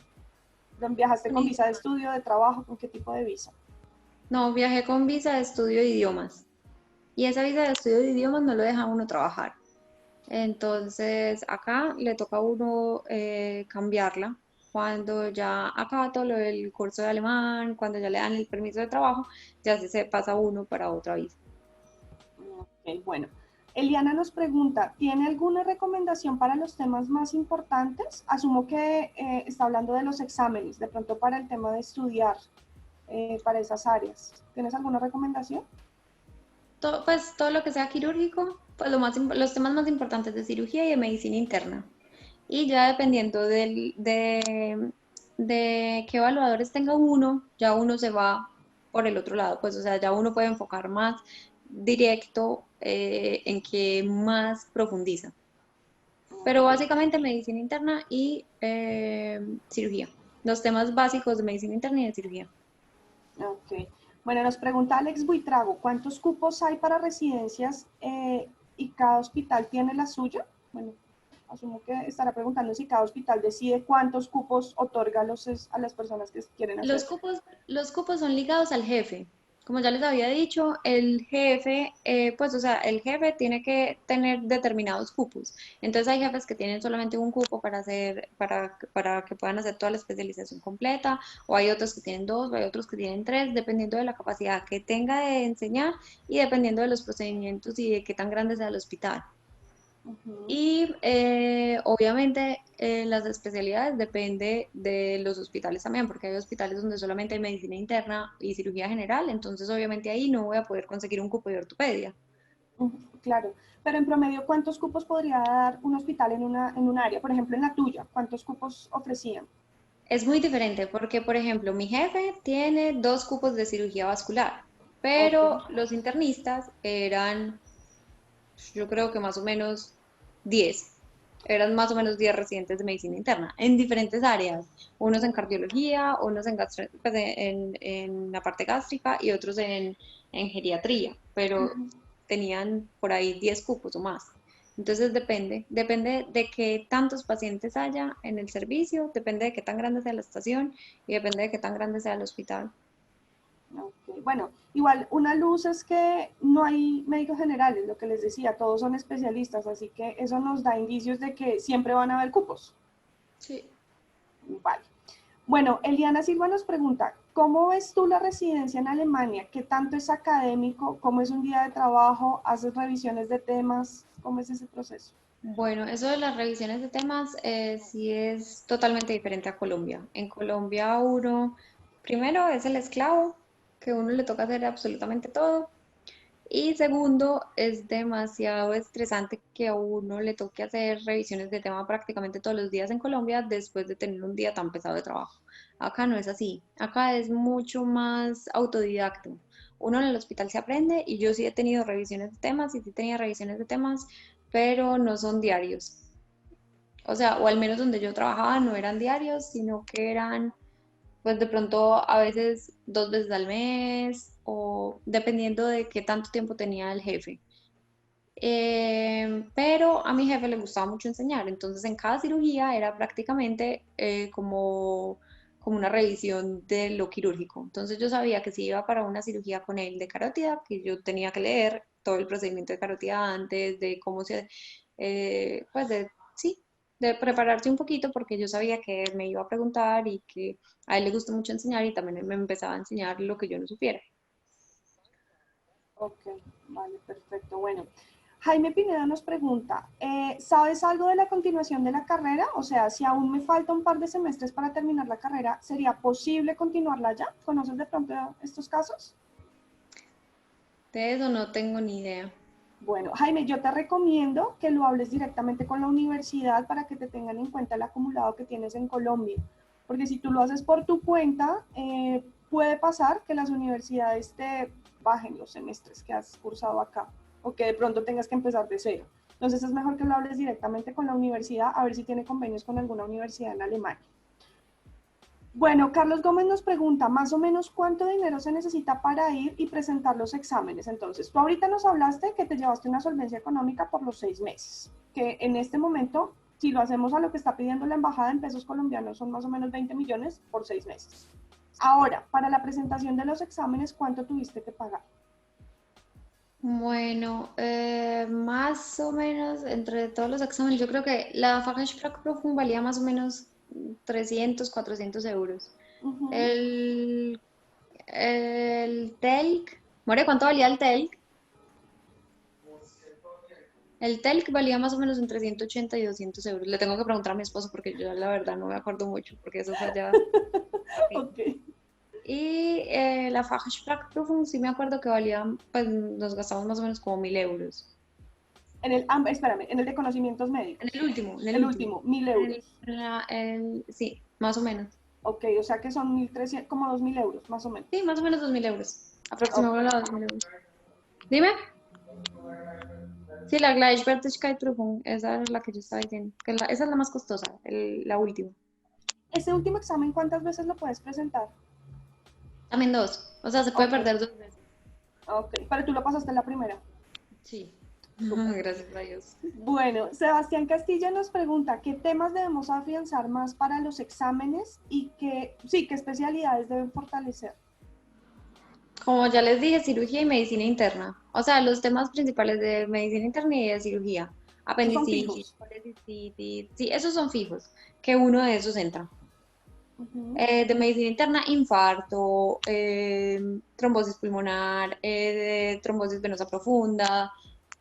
¿Viajaste con visa de estudio, de trabajo? ¿Con qué tipo de visa? No, viajé con visa de estudio de idiomas y esa visa de estudio de idiomas no lo deja a uno trabajar. Entonces acá le toca a uno cambiarla cuando ya acaba todo lo del curso de alemán, cuando ya le dan el permiso de trabajo, ya se pasa uno para otra visa. Ok, bueno. Eliana nos pregunta, ¿tiene alguna recomendación para los temas más importantes? Asumo que está hablando de los exámenes, de pronto para el tema de estudiar para esas áreas. ¿Tienes alguna recomendación? Pues todo lo que sea quirúrgico, pues los temas más importantes de cirugía y de medicina interna. Y ya dependiendo de qué evaluadores tenga uno, ya uno se va por el otro lado, pues o sea, ya uno puede enfocar más directo en qué más profundiza. Pero Ok, básicamente medicina interna y cirugía. Los temas básicos de medicina interna y de cirugía. ok. Bueno, nos pregunta Alex Buitrago, ¿cuántos cupos hay para residencias y cada hospital tiene la suya? Bueno, asumo que estará preguntando si cada hospital decide cuántos cupos otorga a las personas que quieren Los hacer. cupos, los cupos son ligados al jefe. Como ya les había dicho, el jefe, pues, o sea, el jefe tiene que tener determinados cupos. Entonces hay jefes que tienen solamente un cupo para hacer, para que puedan hacer toda la especialización completa, o hay otros que tienen dos, o hay otros que tienen tres, dependiendo de la capacidad que tenga de enseñar y dependiendo de los procedimientos y de qué tan grande sea el hospital. Ujú. Y obviamente las especialidades depende de los hospitales también, porque hay hospitales donde solamente hay medicina interna y cirugía general, entonces obviamente ahí no voy a poder conseguir un cupo de ortopedia. Claro, pero en promedio, ¿cuántos cupos podría dar un hospital en un área? Por ejemplo, en la tuya, ¿cuántos cupos ofrecían? Es muy diferente porque, por ejemplo, mi jefe tiene dos cupos de cirugía vascular, Ok. pero los internistas eran, yo creo que más o menos 10. Eran más o menos 10 residentes de medicina interna en diferentes áreas, unos en cardiología, unos en, pues, en la parte gástrica y otros en geriatría, pero Ujú. tenían por ahí 10 cupos o más. Entonces depende de qué tantos pacientes haya en el servicio, depende de qué tan grande sea la estación y depende de qué tan grande sea el hospital. Ok. Bueno, igual una luz es que no hay médicos generales, lo que les decía, todos son especialistas, así que eso nos da indicios de que siempre van a haber cupos. Sí. Vale. Bueno, Eliana Silva nos pregunta, ¿cómo ves tú la residencia en Alemania? ¿Qué tanto es académico? ¿Cómo es un día de trabajo? ¿Haces revisiones de temas? ¿Cómo es ese proceso? Bueno, eso de las revisiones de temas sí es totalmente diferente a Colombia. En Colombia uno, primero es el esclavo, que uno le toca hacer absolutamente todo. Y segundo, es demasiado estresante que a uno le toque hacer revisiones de tema prácticamente todos los días en Colombia después de tener un día tan pesado de trabajo. Acá no es así. Acá es mucho más autodidacto. Uno en el hospital se aprende y yo sí he tenido revisiones de temas y sí tenía revisiones de temas, pero no son diarios. O sea, o al menos donde yo trabajaba no eran diarios, sino que eran pues de pronto a veces 2 veces al mes o dependiendo de qué tanto tiempo tenía el jefe. Pero a mi jefe le gustaba mucho enseñar, entonces en cada cirugía era prácticamente como una revisión de lo quirúrgico. Entonces yo sabía que si iba para una cirugía con él de carótida, que yo tenía que leer todo el procedimiento de carótida antes, de cómo se, pues de, sí, de prepararse un poquito porque yo sabía que él me iba a preguntar y que a él le gusta mucho enseñar y también él me empezaba a enseñar lo que yo no supiera. Ok, vale, perfecto. Bueno, Jaime Pineda nos pregunta, ¿sabes algo de la continuación de la carrera? O sea, si aún me falta un par de semestres para terminar la carrera, ¿sería posible continuarla ya? ¿Conoces de pronto estos casos? De eso no tengo ni idea. Bueno, Jaime, yo te recomiendo que lo hables directamente con la universidad para que te tengan en cuenta el acumulado que tienes en Colombia. Porque si tú lo haces por tu cuenta, puede pasar que las universidades te bajen los semestres que has cursado acá o que de pronto tengas que empezar de cero. Entonces es mejor que lo hables directamente con la universidad a ver si tiene convenios con alguna universidad en Alemania. Bueno, Carlos Gómez nos pregunta más o menos cuánto dinero se necesita para ir y presentar los exámenes. Entonces, tú ahorita nos hablaste que te llevaste una solvencia económica por los 6 meses, que en este momento, si lo hacemos a lo que está pidiendo la embajada en pesos colombianos, son más o menos 20 millones por 6 meses. Ahora, para la presentación de los exámenes, ¿cuánto tuviste que pagar? Bueno, más o menos entre todos los exámenes, yo creo que la Fachsprachprüfung valía más o menos 300, 400 euros. Ujú. El, el TELC, More, ¿cuánto valía el TELC? El TELC valía más o menos entre 180 y 200 euros. Le tengo que preguntar a mi esposo porque yo la verdad no me acuerdo mucho, porque eso fue ya. Ok. Ok. Y la Fachsprachprüfung sí me acuerdo que valía, pues nos gastamos más o menos como 1000 euros. Espérame, en el de conocimientos En médicos. el último, en el El último. último, 1.000 euros. Sí, más o menos. Ok, o sea que son 1.300, como 2.000 euros, más o Sí, menos. más o menos 2000 euros. Ok. Aproximadamente a 2000 euros. Dime. Sí, la Gleichwertigkeitsprüfung, esa es la que yo estaba diciendo. Esa es la más costosa, la última. Ese último examen, ¿cuántas veces lo puedes presentar? También dos. O sea, se puede Ok, perder 2 veces. ok. Pero tú lo pasaste en la primera. Sí. Súper. Gracias a Dios. Bueno, Sebastián Castillo nos pregunta, ¿qué temas debemos afianzar más para los exámenes y qué especialidades deben fortalecer? Como ya les dije, cirugía y medicina interna. O sea, los temas principales de medicina interna y de cirugía. Esos son Apendicitis, fijos. colecistitis. Sí, esos son fijos. Que uno de esos entra. Ujú. De medicina interna, infarto, trombosis pulmonar, trombosis venosa profunda.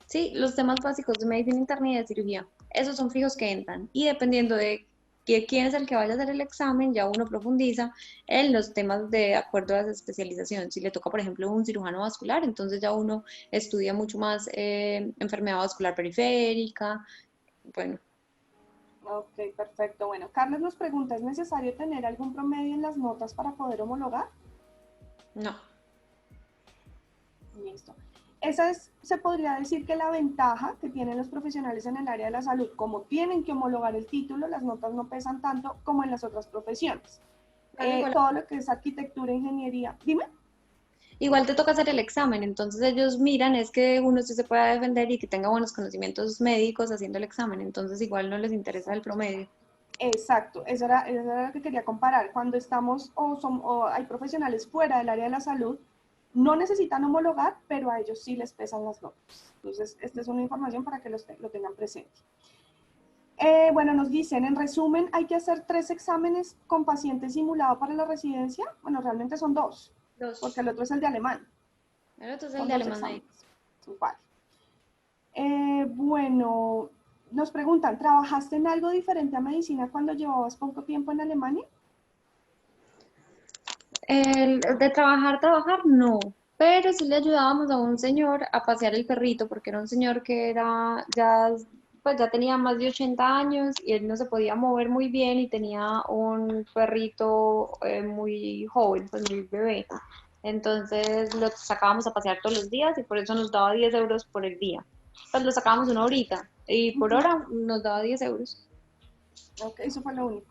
Sí, los temas básicos de medicina interna y de cirugía. Esos son fijos que entran. Y dependiendo de quién es el que vaya a hacer el examen, ya uno profundiza en los temas de acuerdo a esa especialización. Si le toca, por ejemplo, un cirujano vascular, entonces ya uno estudia mucho más enfermedad vascular periférica. Bueno, Ok, perfecto. Bueno, Carlos nos pregunta, ¿es necesario tener algún promedio en las notas para poder homologar? no. Listo. Esa es, se podría decir que la ventaja que tienen los profesionales en el área de la salud, como tienen que homologar el título, las notas no pesan tanto como en las otras profesiones. Casi igual. Todo lo que es arquitectura, ingeniería, dime. Igual te toca hacer el examen, entonces ellos miran es que uno sí se pueda defender y que tenga buenos conocimientos médicos haciendo el examen, entonces igual no les interesa el promedio. Exacto, eso era lo que quería comparar. Cuando estamos o hay profesionales fuera del área de la salud, no necesitan homologar, pero a ellos sí les pesan las notas. Entonces, esta es una información para que lo tengan presente. Bueno, nos dicen, en resumen, hay que hacer 3 exámenes con paciente simulado para la residencia. Bueno, realmente son 2, porque el Dos. otro es el de alemán. El otro es el Son de 2 alemán médico. exámenes. Vale. Bueno, nos preguntan, ¿trabajaste en algo diferente a medicina cuando llevabas poco tiempo en Alemania? El de trabajar, no, pero sí le ayudábamos a un señor a pasear el perrito, porque era un señor que era ya, pues ya tenía más de 80 años y él no se podía mover muy bien y tenía un perrito muy joven, pues muy bebé. Entonces lo sacábamos a pasear todos los días y por eso nos daba 10 euros por el día. Pues lo sacábamos una horita y por Ujú. hora nos daba 10 euros. Ok, eso fue lo único.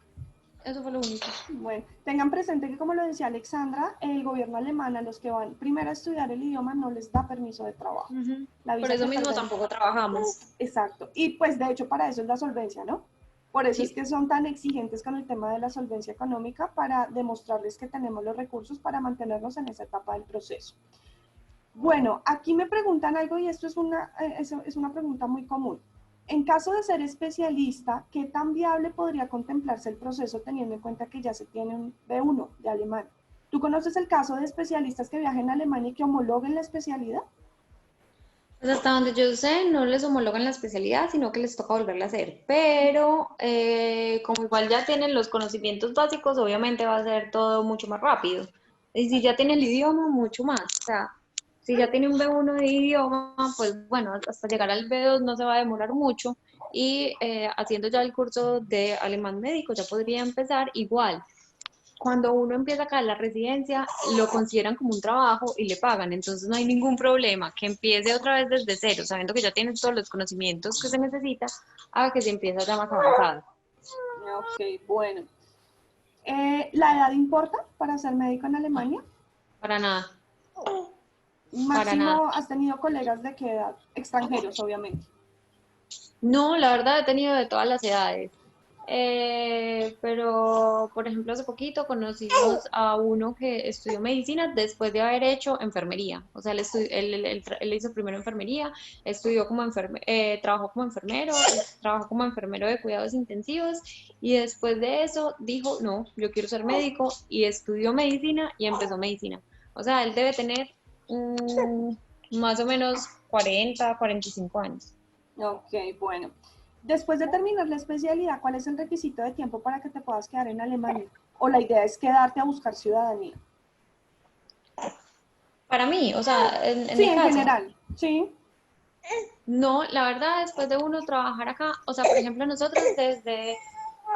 Eso fue lo único. Bueno, tengan presente que como lo decía Alexandra, el gobierno alemán a los que van primero a estudiar el idioma no les da permiso de trabajo. Ujú. La Por visa eso que mismo otorgan. tampoco trabajamos. Exacto. Y pues de hecho para eso es la solvencia, ¿no? Por eso es Sí. que son tan exigentes con el tema de la solvencia económica para demostrarles que tenemos los recursos para mantenernos en esa etapa del proceso. Bueno, aquí me preguntan algo y esto es una pregunta muy común. En caso de ser especialista, ¿qué tan viable podría contemplarse el proceso teniendo en cuenta que ya se tiene un B1 de alemán? ¿Tú conoces el caso de especialistas que viajen a Alemania y que homologuen la especialidad? Pues hasta donde yo sé, no les homologan la especialidad, sino que les toca volverla a hacer. Pero como igual ya tienen los conocimientos básicos, obviamente va a ser todo mucho más rápido. Y si ya tiene el idioma, mucho más. O sea, si ya tiene un B1 de idioma, pues bueno, hasta llegar al B2 no se va a demorar mucho. Y haciendo ya el curso de alemán médico, ya podría empezar igual. Cuando uno empieza acá en la residencia, lo consideran como un trabajo y le pagan, entonces no hay ningún problema que empiece otra vez desde cero, sabiendo que ya tienes todos los conocimientos que se necesita, a que se empieza ya más avanzado. Ok, bueno. ¿La edad importa para ser médico en Alemania? Para nada, para nada. Máximo, ¿has tenido colegas de qué edad? Extranjeros, obviamente. No, la verdad he tenido de todas las edades. Pero, por ejemplo, hace poquito conocimos a uno que estudió medicina después de haber hecho enfermería. O sea, él hizo primero enfermería, estudió como trabajó como enfermero, trabajó como enfermero de cuidados intensivos y después de eso dijo, no, yo quiero ser médico y estudió medicina y empezó medicina. O sea, él debe tener más o menos 45 años. Ok, bueno. Después de terminar la especialidad, ¿cuál es el requisito de tiempo para que te puedas quedar en Alemania? ¿O la idea es quedarte a buscar ciudadanía? Para mí, o sea, en Sí, mi en caso, general. Sí. no, la verdad, después de uno trabajar acá, o sea, por ejemplo, nosotros desde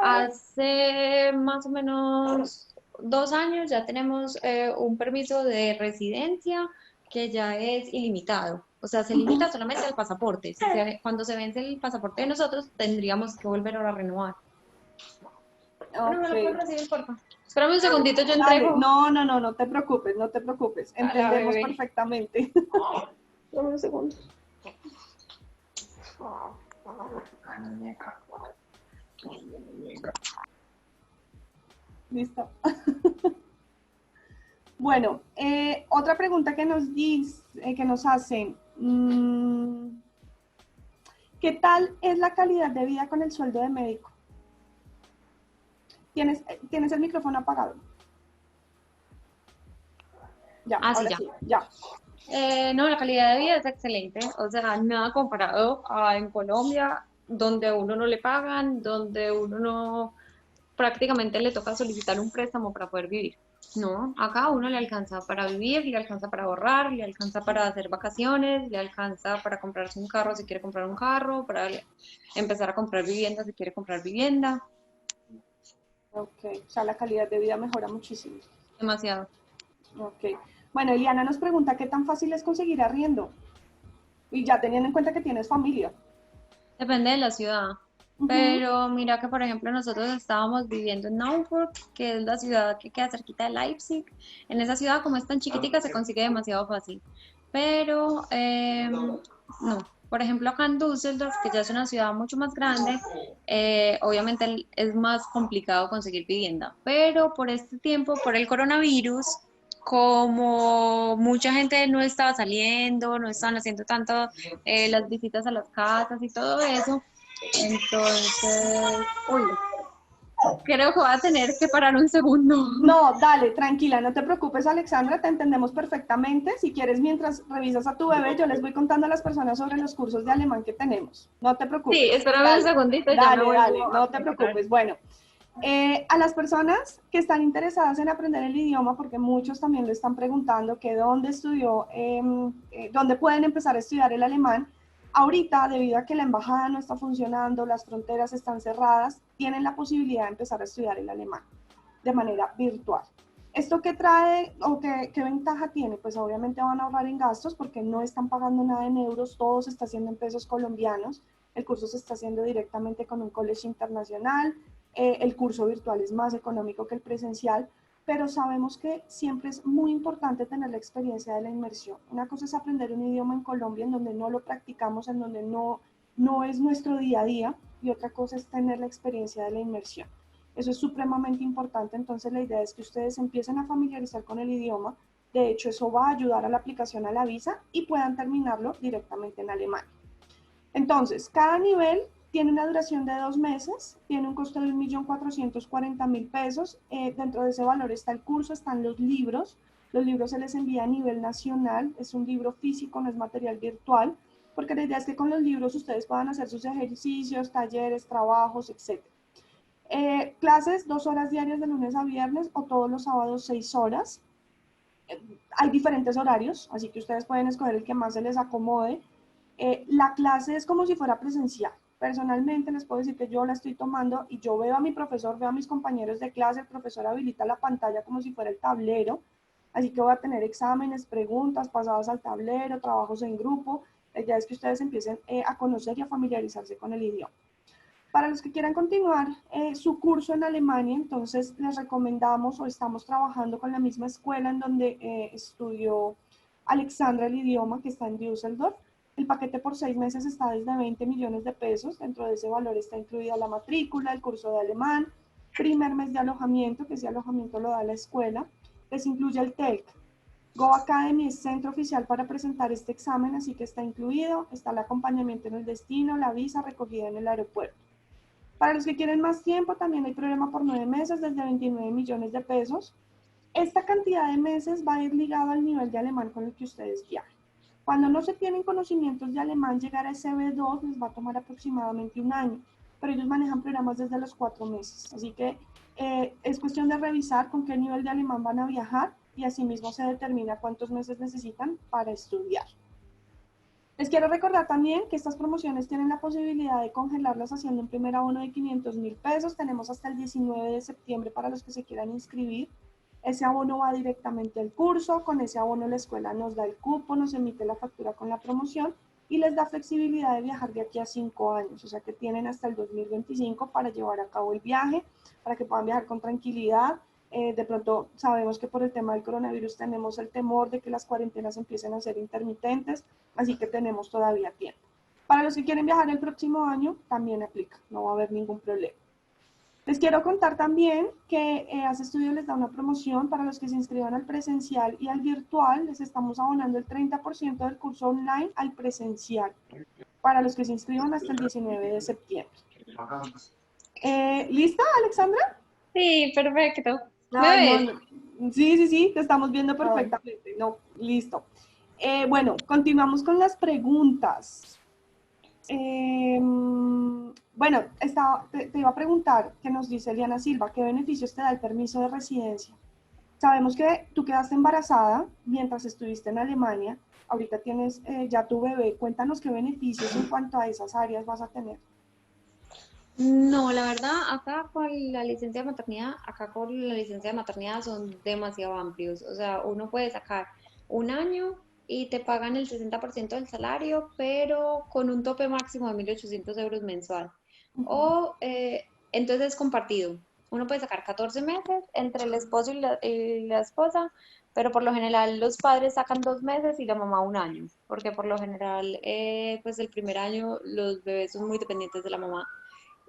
hace más o menos 2 años ya tenemos un permiso de residencia que ya es ilimitado. O sea, se limita solamente al pasaporte. Cuando se vence el pasaporte de nosotros, tendríamos que volver a renovar. Bueno, ¿me Ok. lo puedes recibir, por favor? Espérame un segundito, yo Dale. entrego No, no, no, no te preocupes, no te preocupes. a la Entendemos bebé. perfectamente. Dame un segundo. Listo. Bueno, otra pregunta que nos hacen. ¿Qué tal es la calidad de vida con el sueldo de médico? ¿Tienes el micrófono apagado? Ya, Ah, sí, ahora ya. sí, ya. No, la calidad de vida es excelente, o sea, nada comparado a en Colombia, donde a uno no le pagan, donde uno no prácticamente le toca solicitar un préstamo para poder vivir. No, acá a uno le alcanza para vivir, le alcanza para ahorrar, le alcanza para hacer vacaciones, le alcanza para comprarse un carro si quiere comprar un carro, para empezar a comprar vivienda si quiere comprar vivienda, Ok, o sea, la calidad de vida mejora muchísimo. demasiado. Ok. Bueno, Eliana nos pregunta qué tan fácil es conseguir arriendo. Y ya teniendo en cuenta que tienes familia. Depende de la ciudad. Ujú. Pero mira que, por ejemplo, nosotros estábamos viviendo en Naumburg, que es la ciudad que queda cerquita de Leipzig. En esa ciudad, como es tan chiquitica, se consigue demasiado fácil. Pero, no. Por ejemplo, acá en Düsseldorf, que ya es una ciudad mucho más grande, obviamente es más complicado conseguir vivienda. Pero por este tiempo, por el coronavirus, como mucha gente no estaba saliendo, no estaban haciendo tanto las visitas a las casas y todo eso, entonces, uy, creo que voy a tener que parar un segundo. No, dale, tranquila, no te preocupes, Alexandra, te entendemos perfectamente. Si quieres, mientras revisas a tu bebé, yo les voy contando a las personas sobre los cursos de alemán que tenemos. No te Sí, preocupes. espérame un Dale, segundito, ya me dale, vuelvo dale, a no te conectar. preocupes. Bueno, a las personas que están interesadas en aprender el idioma, porque muchos también lo están preguntando, que dónde estudió, dónde pueden empezar a estudiar el alemán. Ahorita, debido a que la embajada no está funcionando, las fronteras están cerradas, tienen la posibilidad de empezar a estudiar el alemán de manera virtual. ¿Esto qué trae o qué ventaja tiene? Pues obviamente van a ahorrar en gastos porque no están pagando nada en euros, todo se está haciendo en pesos colombianos, el curso se está haciendo directamente con un colegio internacional, el curso virtual es más económico que el presencial, pero sabemos que siempre es muy importante tener la experiencia de la inmersión. Una cosa es aprender un idioma en Colombia en donde no lo practicamos, en donde no es nuestro día a día, y otra cosa es tener la experiencia de la inmersión. Eso es supremamente importante, entonces la idea es que ustedes empiecen a familiarizar con el idioma, de hecho eso va a ayudar a la aplicación a la visa y puedan terminarlo directamente en Alemania. Entonces, cada nivel tiene una duración de 2 meses, tiene un costo de 1.440.000 pesos. Dentro de ese valor está el curso, están los libros. Los libros se les envía a nivel nacional, es un libro físico, no es material virtual, porque la idea es que con los libros ustedes puedan hacer sus ejercicios, talleres, trabajos, etc. Clases 2 horas diarias de lunes a viernes o todos los sábados 6 horas. Hay diferentes horarios, así que ustedes pueden escoger el que más se les acomode. La clase es como si fuera presencial. Personalmente les puedo decir que yo la estoy tomando y yo veo a mi profesor, veo a mis compañeros de clase, el profesor habilita la pantalla como si fuera el tablero, así que voy a tener exámenes, preguntas pasadas al tablero, trabajos en grupo. La idea es que ustedes empiecen a conocer y a familiarizarse con el idioma. Para los que quieran continuar su curso en Alemania, entonces les recomendamos o estamos trabajando con la misma escuela en donde estudió Alexandra el idioma, que está en Düsseldorf. El paquete por 6 meses está desde 20 millones de pesos. Dentro de ese valor está incluida la matrícula, el curso de alemán, primer mes de alojamiento, que ese alojamiento lo da la escuela. Les incluye el TEC. Go Academy es centro oficial para presentar este examen, así que está incluido. Está el acompañamiento en el destino, la visa recogida en el aeropuerto. Para los que quieren más tiempo, también hay programa por 9 meses, desde 29 millones de pesos. Esta cantidad de meses va a ir ligado al nivel de alemán con el que ustedes viajen. Cuando no se tienen conocimientos de alemán, llegar a ese B2 les va a tomar aproximadamente un año, pero ellos manejan programas desde los 4 meses. Así que es cuestión de revisar con qué nivel de alemán van a viajar y asimismo se determina cuántos meses necesitan para estudiar. Les quiero recordar también que estas promociones tienen la posibilidad de congelarlas haciendo un primer abono de 500.000 pesos. Tenemos hasta el 19 de septiembre para los que se quieran inscribir. Ese abono va directamente al curso. Con ese abono la escuela nos da el cupo, nos emite la factura con la promoción y les da flexibilidad de viajar de aquí a 5 años. O sea que tienen hasta el 2025 para llevar a cabo el viaje, para que puedan viajar con tranquilidad. De pronto sabemos que por el tema del coronavirus tenemos el temor de que las cuarentenas empiecen a ser intermitentes, así que tenemos todavía tiempo. Para los que quieren viajar el próximo año, también aplica, no va a haber ningún problema. Les quiero contar también que Hace Estudio les da una promoción para los que se inscriban al presencial y al virtual. Les estamos abonando el 30% del curso online al presencial para los que se inscriban hasta el 19 de septiembre. ¿Lista, Alexandra? Sí, perfecto. Ay, no, no. Sí, te estamos viendo perfectamente. No, listo. Bueno, continuamos con las preguntas. Bueno, te iba a preguntar, que nos dice Eliana Silva, ¿qué beneficios te da el permiso de residencia? Sabemos que tú quedaste embarazada mientras estuviste en Alemania, ahorita tienes ya tu bebé, cuéntanos qué beneficios en cuanto a esas áreas vas a tener. No, la verdad, acá con la licencia de maternidad son demasiado amplios. O sea, uno puede sacar un año y te pagan el 60% del salario, pero con un tope máximo de 1.800 euros mensual. O entonces es compartido. Uno puede sacar 14 meses entre el esposo y la esposa, pero por lo general los padres sacan 2 meses y la mamá un año, porque por lo general, pues el primer año los bebés son muy dependientes de la mamá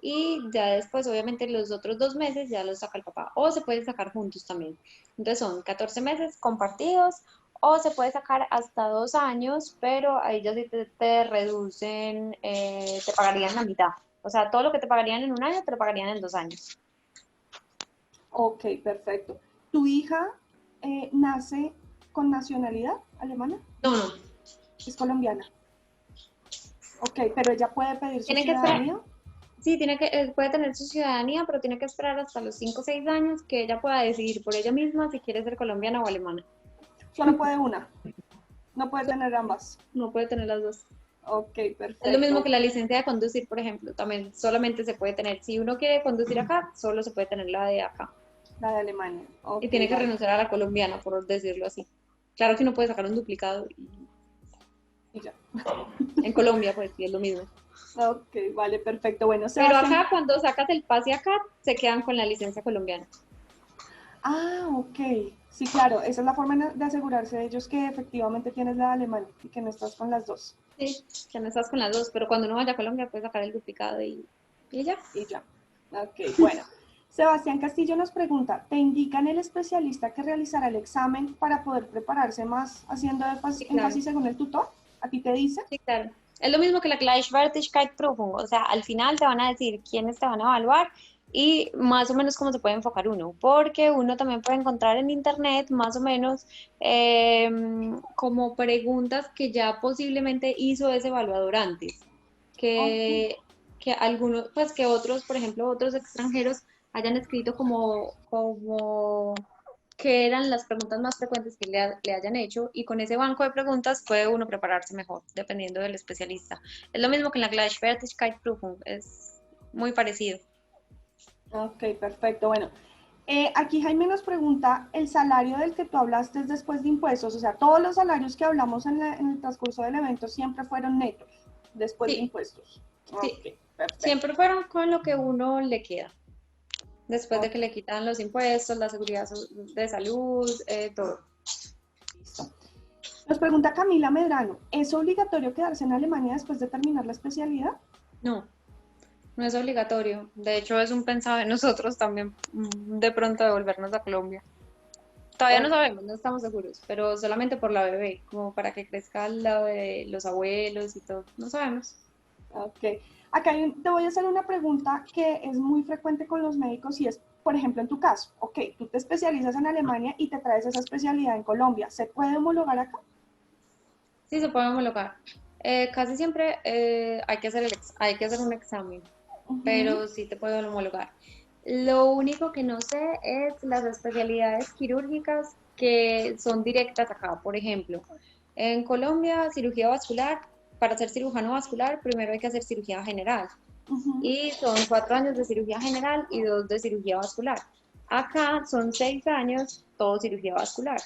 y ya después, obviamente, los otros 2 meses ya los saca el papá, o se pueden sacar juntos también. Entonces son 14 meses compartidos, o se puede sacar hasta 2 años, pero ahí ya sí te reducen, te pagarían la mitad. O sea, todo lo que te pagarían en un año, te lo pagarían en 2 años. Ok, perfecto. ¿Tu hija nace con nacionalidad alemana? No, no. Es colombiana. Ok, pero ella puede pedir su Tiene que esperar. ciudadanía. Sí, puede tener su ciudadanía, pero tiene que esperar hasta los 5 o 6 años que ella pueda decidir por ella misma si quiere ser colombiana o alemana. Solo puede una. No puede tener ambas. No puede tener las dos. Ok, perfecto. Es lo mismo que la licencia de conducir, por ejemplo, también solamente se puede tener, si uno quiere conducir acá, solo se puede tener la de acá. La de Alemania. Y Okay, tiene que vale. renunciar a la colombiana, por decirlo así. Claro que uno puede sacar un duplicado Y ya. en Colombia, pues sí, es lo mismo. Ok, vale, perfecto. Bueno, Pero Sebastián. acá, cuando sacas el pase acá, se quedan con la licencia colombiana. Ah, ok. Sí, claro, esa es la forma de asegurarse de ellos que efectivamente tienes la de Alemania y que no estás con las dos. Sí, que no estás con las dos, pero cuando uno vaya a Colombia puede sacar el duplicado y ya. Y ya. Ok, bueno. Sebastián Castillo nos pregunta, ¿te indican el especialista que realizará el examen para poder prepararse más haciendo Sí, claro. énfasis según el tutor? ¿A ti te dice? Sí, claro. Es lo mismo que la Gleichwertigkeitsprüfung, o sea, al final te van a decir quiénes te van a evaluar y más o menos cómo se puede enfocar uno, porque uno también puede encontrar en internet más o menos como preguntas que ya posiblemente hizo ese evaluador antes, Ok, que, que algunos, pues que otros, por ejemplo, otros extranjeros hayan escrito como qué eran las preguntas más frecuentes que le hayan hecho y con ese banco de preguntas puede uno prepararse mejor, dependiendo del especialista. Es lo mismo que en la Gleichwertigkeitsprüfung, es muy parecido. ok, perfecto. Bueno, aquí Jaime nos pregunta, ¿el salario del que tú hablaste es después de impuestos? O sea, todos los salarios que hablamos en el transcurso del evento siempre fueron netos, después de Sí, impuestos. sí, Ok, perfecto. siempre fueron con lo que uno le queda, después de Ok, que le quitan los impuestos, la seguridad de salud, todo. listo. Nos pregunta Camila Medrano, ¿es obligatorio quedarse en Alemania después de terminar la especialidad? No, no es obligatorio. De hecho, es un pensado de nosotros también de pronto devolvernos a Colombia. Todavía no Ok, sabemos, no estamos seguros, pero solamente por la bebé, como para que crezca al lado de los abuelos y todo. No sabemos. ok. Acá te voy a hacer una pregunta que es muy frecuente con los médicos y es, por ejemplo, en tu caso, ok, tú te especializas en Alemania y te traes esa especialidad en Colombia, ¿se puede homologar acá? Sí, se puede homologar. Casi siempre hay que hacer un examen, Ujú, pero sí te puede homologar. Lo único que no sé es las especialidades quirúrgicas que son directas acá. Por ejemplo, en Colombia, cirugía vascular, para ser cirujano vascular, primero hay que hacer cirugía general. ujú. Y son 4 años de cirugía general y 2 de cirugía vascular. Acá son 6 años, todo cirugía vascular.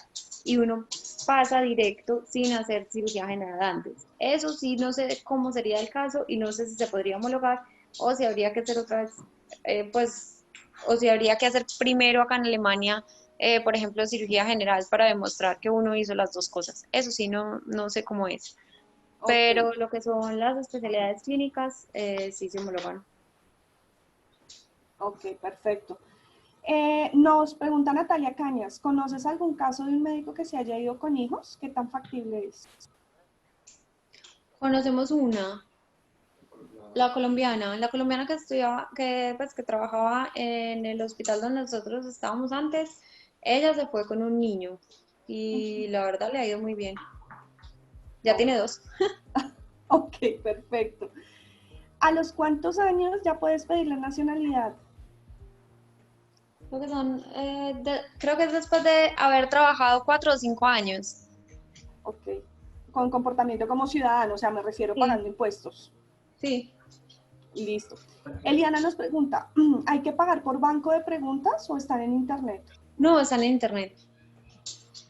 Y uno pasa directo sin hacer cirugía general antes. Eso sí, no sé cómo sería el caso y no sé si se podría homologar o si habría que hacer otra vez, pues, o si habría que hacer primero acá en Alemania, por ejemplo, cirugía general para demostrar que uno hizo las dos cosas. Eso sí, no sé cómo es. Ok, Pero lo que son las especialidades clínicas, sí se homologan. ok, perfecto. Nos pregunta Natalia Cañas, ¿conoces algún caso de un médico que se haya ido con hijos? ¿Qué tan factible es? Conocemos una, la colombiana que estudiaba, que pues que trabajaba en el hospital donde nosotros estábamos antes, ella se fue con un niño y la verdad le ha ido muy bien. Ya Ok, tiene dos. ok, perfecto. ¿A los cuántos años ya puedes pedir la nacionalidad? Creo que creo que es después de haber trabajado 4 o 5 años. Ok, con comportamiento como ciudadano, o sea, me refiero Sí, pagando impuestos. sí. Listo. Eliana nos pregunta, ¿hay que pagar por banco de preguntas o están en internet? No, están en internet.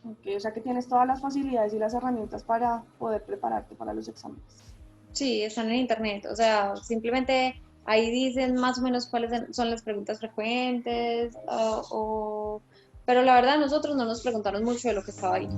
Ok, o sea que tienes todas las facilidades y las herramientas para poder prepararte para los exámenes. Sí, están en internet. O sea, simplemente ahí dicen más o menos cuáles son las preguntas frecuentes, pero la verdad nosotros no nos preguntaron mucho de lo que estaba ahí.